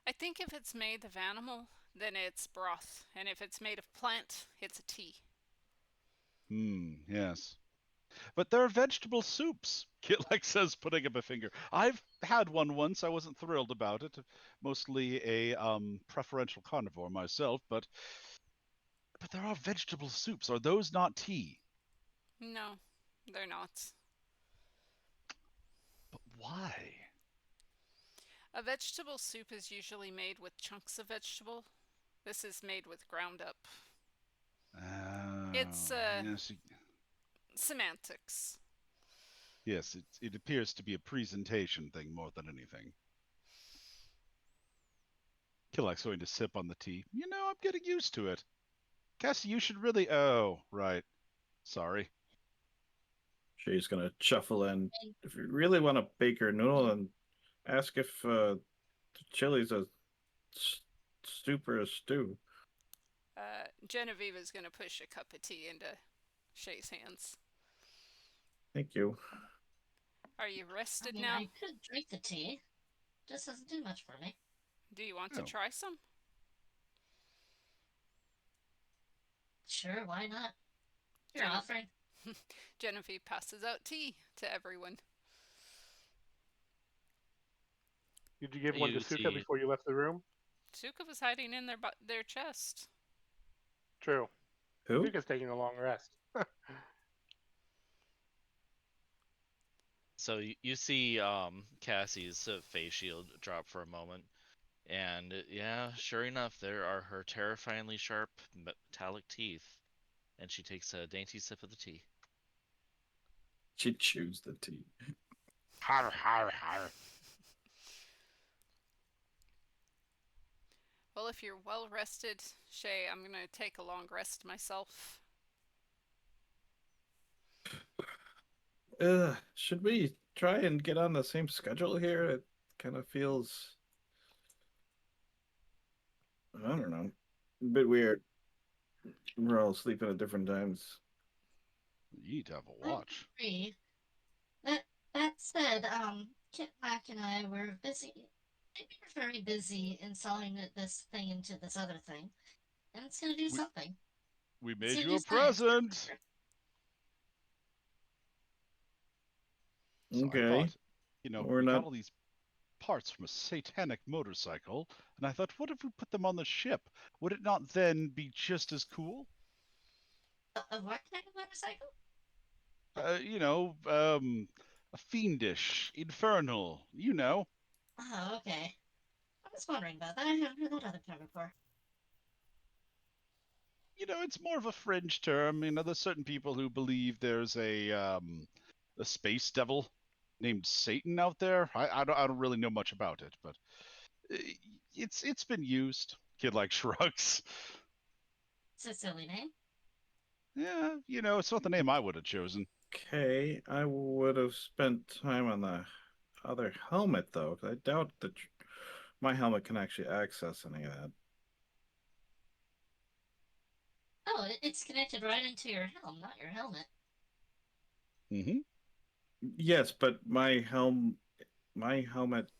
I think if it's made of animal, then it's broth, and if it's made of plant, it's a tea. Yes. But there are vegetable soups, Kitlak says, putting up a finger. I've had one once. I wasn't thrilled about it. Mostly a preferential carnivore myself, but there are vegetable soups. Are those not tea? No, they're not. But why? A vegetable soup is usually made with chunks of vegetable. This is made with ground up. It's yes, semantics. yes. It appears to be a presentation thing more than anything. Killick's going to sip on the tea. You know, I'm getting used to it. Cassie, you should really. Oh, right. Sorry. She's gonna shuffle in. If you really want to bake her noodle, and ask if the chili's a soup or a stew. Genevieve is gonna push a cup of tea into Shay's hands. Thank you. Are you rested I mean, now? I could drink the tea. Just doesn't do much for me. Do you want to Oh. try some? Sure, why not? You're Jenny- offering. Genevieve passes out tea to everyone. Did you give one to You Suka see- before you left the room? Suka was hiding in their chest. True. Who? Suka's taking a long rest. So you see Cassie's face shield drop for a moment, and yeah, sure enough, there are her terrifyingly sharp metallic teeth, and she takes a dainty sip of the tea. She chews the tea. Har har har. Well, if you're well rested, Shay, I'm gonna take a long rest myself. Should we try and get on the same schedule here? It kind of feels, I don't know, a bit weird. We're all sleeping at different times. You need to have a watch. Agree. That said, Kit Mac and I were busy. Maybe we're very busy installing this thing into this other thing, and it's gonna do something. We It's made gonna you do a science. present. So I Okay. thought, you know, We're we not- got all these parts from a satanic motorcycle, and I thought, what if we put them on the ship? Would it not then be just as cool? A what kind of motorcycle? You know, a fiendish, infernal, you know. Oh, okay. I was wondering about that. I haven't heard that other term before. You know, it's more of a fringe term. You know, there's certain people who believe there's a space devil named Satan out there. I don't really know much about it, but it's been used. Kid like shrugs. It's a silly name. Yeah, you know, it's not the name I would have chosen. Okay, I would have spent time on the other helmet though, 'cause I doubt that my helmet can actually access any of that. Oh, it's connected right into your helm, not your helmet. Mm-hmm. Yes, but my helmet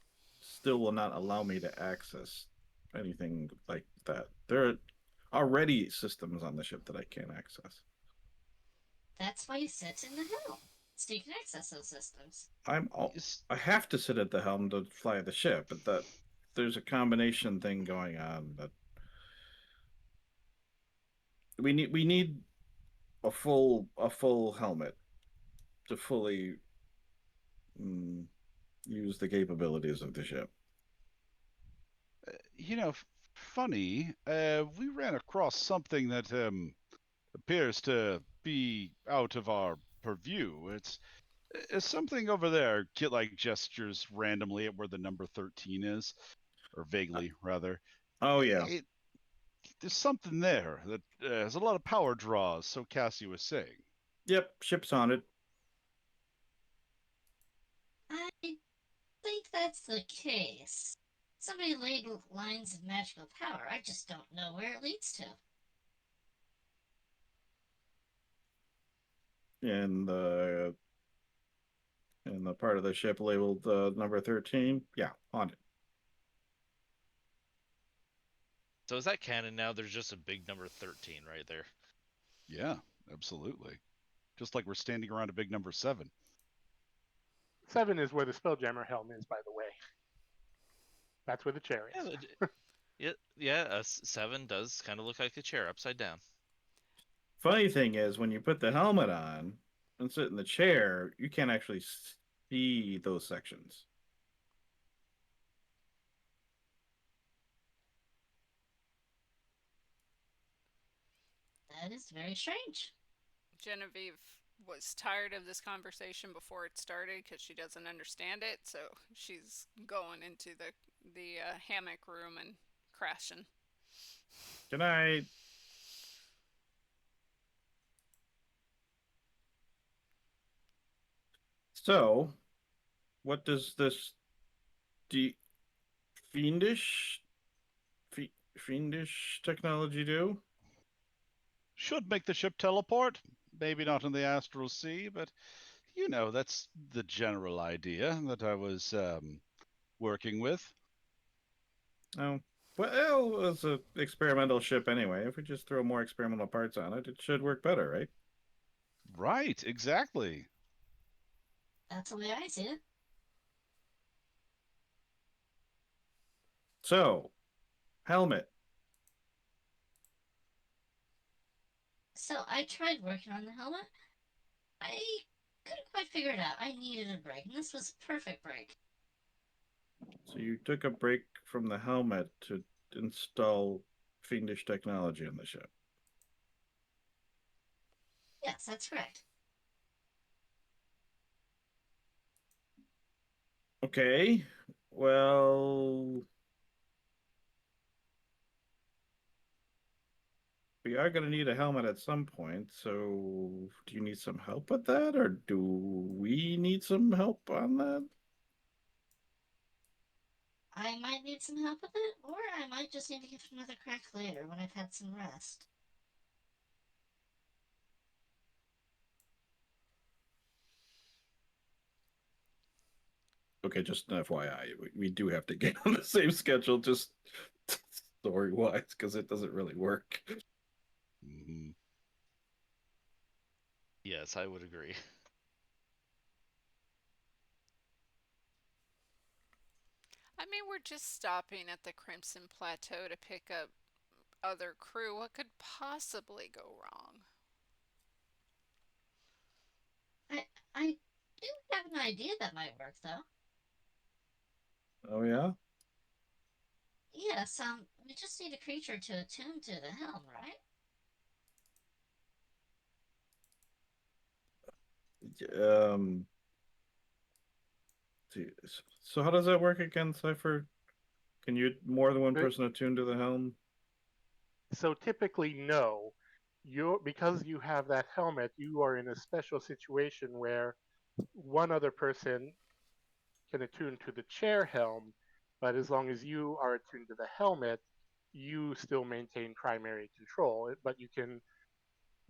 still will not allow me to access anything like that. There are already systems on the ship that I can't access. That's why you sit in the helm, so you can access those systems. I have to sit at the helm to fly the ship, but that there's a combination thing going on that we need a full helmet to fully use the capabilities of the ship. You know, funny. We ran across something that appears to be out of our purview. It's something over there. Kit like gestures randomly at where the number 13 is, or vaguely rather. Oh yeah. There's something there that has a lot of power draws. So Cassie was saying. Yep, ship's on it. I think that's the case. Somebody laid lines of magical power. I just don't know where it leads to. In the part of the ship labeled number 13. Yeah, on it. So is that canon now? There's just a big number 13 right there. Yeah, absolutely. Just like we're standing around a big number 7. 7 is where the Spelljammer helm is, by the way. That's where the chair is. Yeah, 7 does kind of look like a chair upside down. Funny thing is, when you put the helmet on and sit in the chair, you can't actually see those sections. That is very strange. Genevieve was tired of this conversation before it started because she doesn't understand it, so she's going into the hammock room and crashing. Good night. So, what does this fiendish technology do? Should make the ship teleport. Maybe not in the astral sea, but you know, that's the general idea that I was working with. Oh, well, it's an experimental ship anyway. If we just throw more experimental parts on it, it should work better, right? Right, exactly. That's the way I see it. So, helmet. So I tried working on the helmet. I couldn't quite figure it out. I needed a break, and this was a perfect break. So you took a break from the helmet to install fiendish technology on the ship. Yes, that's correct. Okay. Well, we are going to need a helmet at some point. So, do you need some help with that, or do we need some help on that? I might need some help with it, or I might just need to give it another crack later when I've had some rest. Okay, just an FYI, we do have to get on the same schedule, just story-wise, because it doesn't really work. Mm-hmm. Yes, I would agree. I mean, we're just stopping at the Crimson Plateau to pick up other crew. What could possibly go wrong? I do have an idea that might work, though. Oh yeah. Yes, we just need a creature to attune to the helm, right? Um. So how does that work again, Cypher? Can you more than one But- person attune to the helm? So typically, no. Because you have that helmet, you are in a special situation where one other person can attune to the chair helm, but as long as you are attuned to the helmet, you still maintain primary control. But you can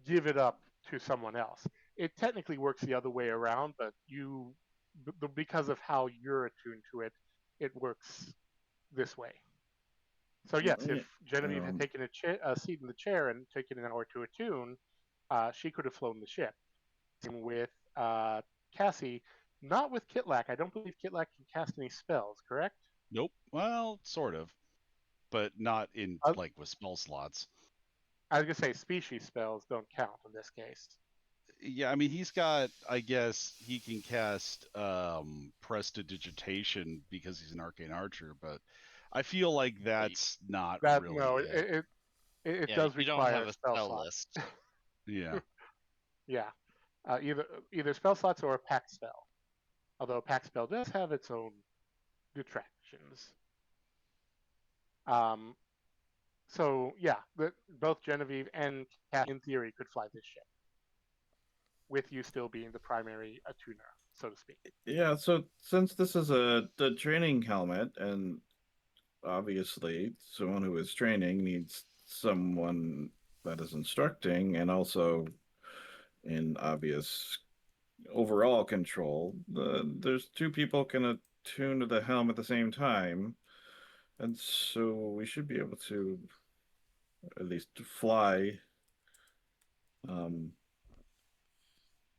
give it up to someone else. It technically works the other way around, but because of how you're attuned to it, it works this way. So yes, if Genevieve had taken a seat in the chair and taken an hour to attune, she could have flown the ship. Same with Cassie, not with Kitlak. I don't believe Kitlak can cast any spells, correct? Nope. Well, sort of, but not in Uh, like with spell slots. I was gonna say species spells don't count in this case. Yeah, I mean he's got. I guess he can cast prestidigitation because he's an arcane archer, but I feel like that's not That really no, it. it Yeah, does you don't require have a a spell spell slot. list. Yeah. Yeah, either spell slots or a pack spell. Although a pack spell does have its own detractions. So yeah, both Genevieve and Cat in theory could fly this ship, with you still being the primary attuner, so to speak. Yeah. So since this is the training helmet, and obviously someone who is training needs someone that is instructing, and also in obvious overall control. There's two people can attune to the helm at the same time, and so we should be able to at least fly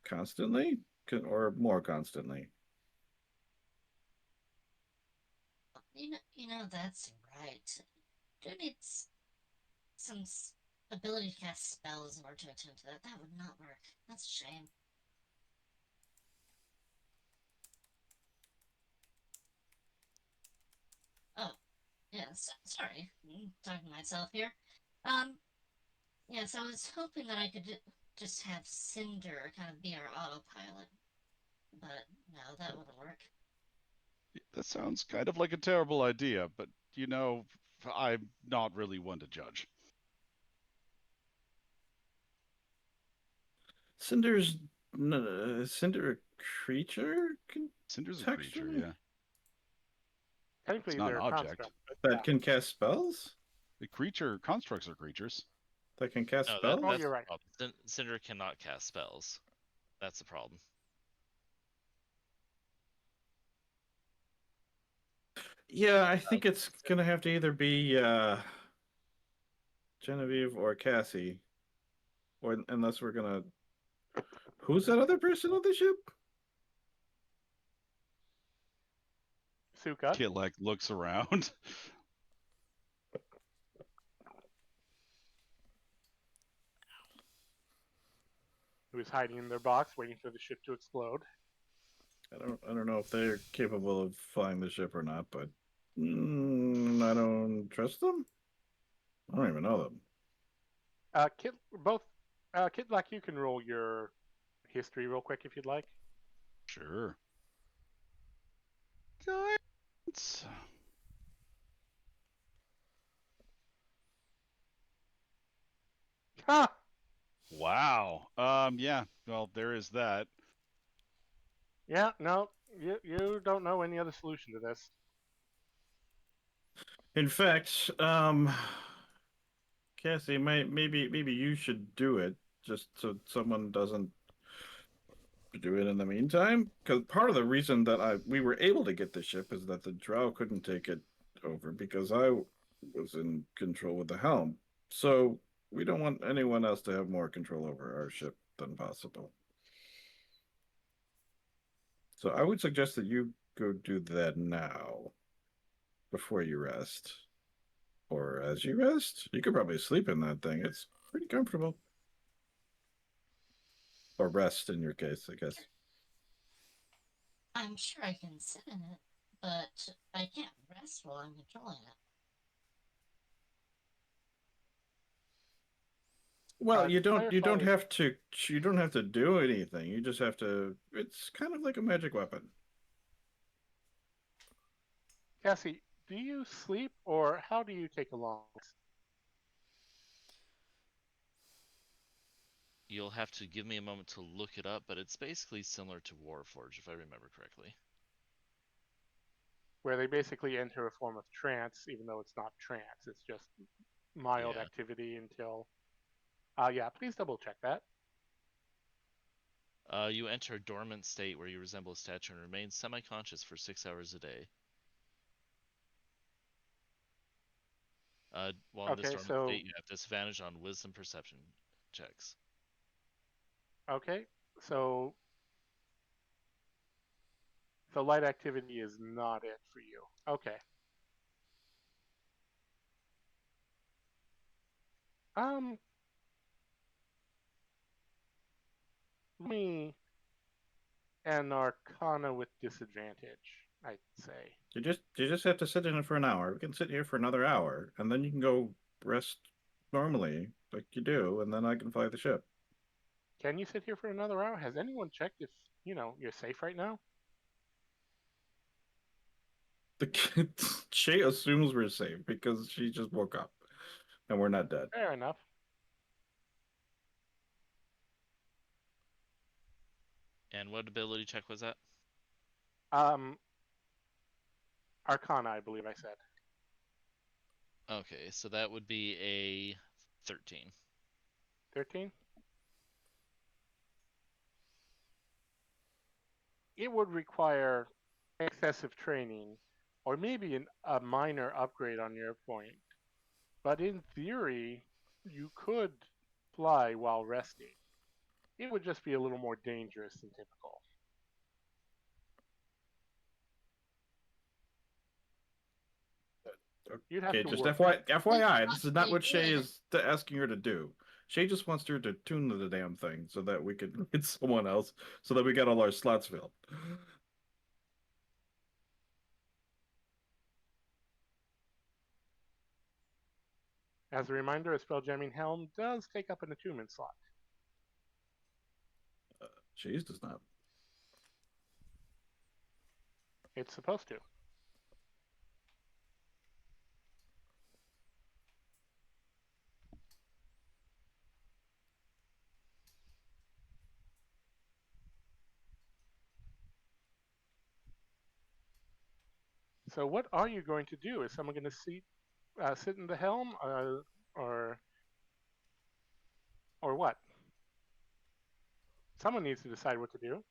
constantly or more constantly. You know that's right. Do need some ability to cast spells in order to attune to that. That would not work. That's a shame. Oh, yes. Sorry, I'm talking to myself here. Um, Yes, I was hoping that I could just have Cinder kind of be our autopilot, but no, that wouldn't work. That sounds kind of like a terrible idea, but you know, I'm not really one to judge. Cinder's Cinder a creature Cinder's a creature, contextually? yeah. Technically, It's not an they're a object. construct, but That yeah. can cast spells? The creature constructs are creatures. That can cast No, spells? Oh, that's you're the right. problem. Cinder cannot cast spells. That's the problem. Yeah, I think it's gonna have to either be Genevieve or Cassie, or unless we're gonna. Who's that other person on the ship? Suka. Kitlek looks around. Who is hiding in their box, waiting for the ship to explode. I don't know if they're capable of flying the ship or not, but I don't trust them. I don't even know them. Kit Black, you can roll your history real quick if you'd like. Sure. Guidance. Ha! Wow. Yeah. Well, there is that. Yeah, no, you don't know any other solution to this. In fact, Cassie, maybe you should do it just so someone doesn't do it in the meantime. Because part of the reason that we were able to get the ship is that the Drow couldn't take it over because I was in control with the helm. So we don't want anyone else to have more control over our ship than possible. So I would suggest that you go do that now, before you rest. Or as you rest. You could probably sleep in that thing. It's pretty comfortable. Or rest in your case, I guess. I'm sure I can sit in it, but I can't rest while I'm controlling it. Well, you don't clarify- have to do anything. You just have to. It's kind of like a magic weapon. Cassie, do you sleep or how do you take a long rest? You'll have to give me a moment to look it up, but it's basically similar to Warforged, if I remember correctly. Where they basically enter a form of trance, even though it's not trance. It's just mild Yeah. activity until. Yeah, please double check that. You enter a dormant state where you resemble a statue and remain semi-conscious for 6 hours a day. While in this Okay, dormant so- state, you have disadvantage on wisdom perception checks. Okay, so light activity is not it for you. Okay. Me an Arcana with disadvantage, I'd say. You just have to sit in it for an hour. We can sit here for another hour, and then you can go rest normally, like you do, and then I can fly the ship. Can you sit here for another hour? Has anyone checked if you're safe right now? The kid, Shay assumes we're safe because she just woke up, and we're not dead. Fair enough. And what ability check was that? Arcana, I believe I said. Okay, so that would be a 13. 13? It would require excessive training, or maybe a minor upgrade on your point. But in theory, you could fly while resting. It would just be a little more dangerous than typical. You'd have Okay, to just work. FYI, this is not what Shay Yeah. is asking her to do. Shay just wants her to tune the damn thing so that we can get someone else, so that we get all our slots filled. As a reminder, a spelljamming helm does take up an attunement slot. Cheese does not. It's supposed to. So what are you going to do? Is someone going to sit in the helm, or what? Someone needs to decide what to do.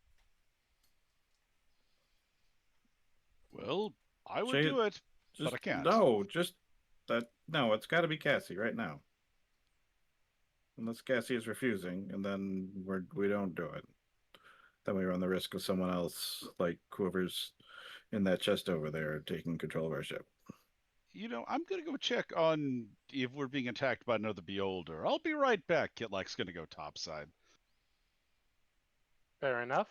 Well, I would Jay, do it, Just but I can't. no, just that. No, it's got to be Cassie right now. Unless Cassie is refusing, and then we don't do it. Then we run the risk of someone else, like whoever's in that chest over there, taking control of our ship. You know, I'm gonna go check on if we're being attacked by another beholder. I'll be right back. Kitlak's gonna go topside. Fair enough.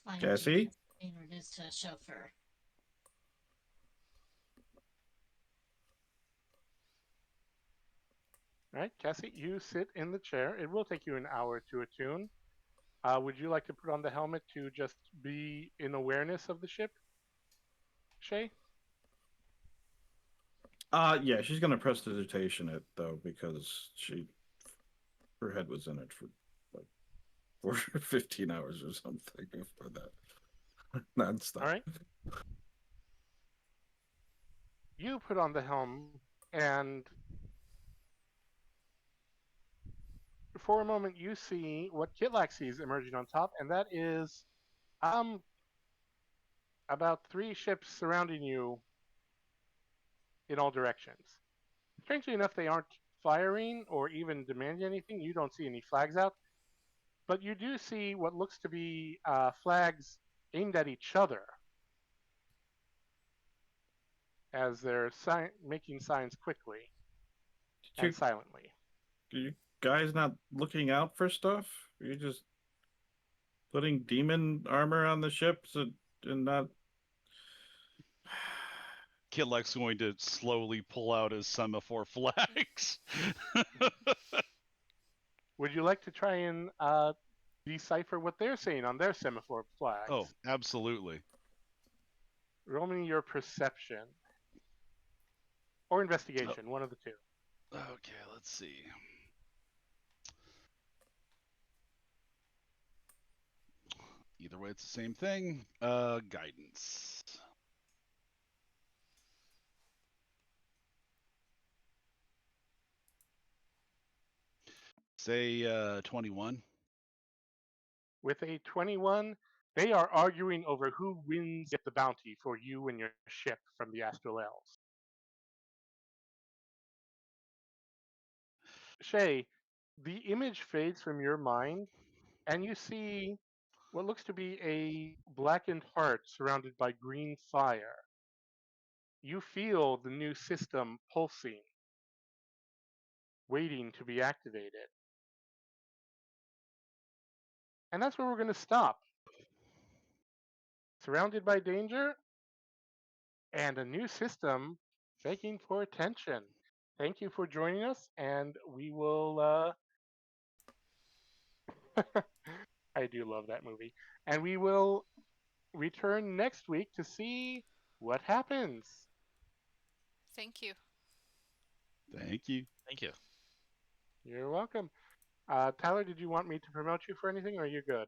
Fine, Cassie? Jesus, being reduced to a chauffeur. All right, Cassie, you sit in the chair. It will take you an hour to attune. Would you like to put on the helmet to just be in awareness of the ship, Shay? Yeah, she's gonna prestidigitation it though because her head was in it for like for 15 hours or something before that. Non-stop. All right. You put on the helm, and for a moment you see what Kitlak sees emerging on top, and that is about 3 ships surrounding you in all directions. Strangely enough, they aren't firing or even demanding anything. You don't see any flags out, but you do see what looks to be flags aimed at each other as they're making signs quickly and silently. You guys not looking out for stuff? You're just putting demon armor on the ships and not. Kitlak's going to slowly pull out his semaphore flags. Would you like to try and decipher what they're saying on their semaphore flags? Oh, absolutely. Roll me your perception. Or investigation, one of the two. Okay, let's see. Either way, it's the same thing. Guidance. Say 21. With a 21, they are arguing over who wins the bounty for you and your ship from the Astral Elves. Shay, the image fades from your mind, and you see what looks to be a blackened heart surrounded by green fire. You feel the new system pulsing, waiting to be activated. And that's where we're going to stop. Surrounded by danger and a new system begging for attention. Thank you for joining us, and we will. I do love that movie. And we will return next week to see what happens. Thank you. Thank you. Thank you. You're welcome. Tyler, did you want me to promote you for anything, or are you good?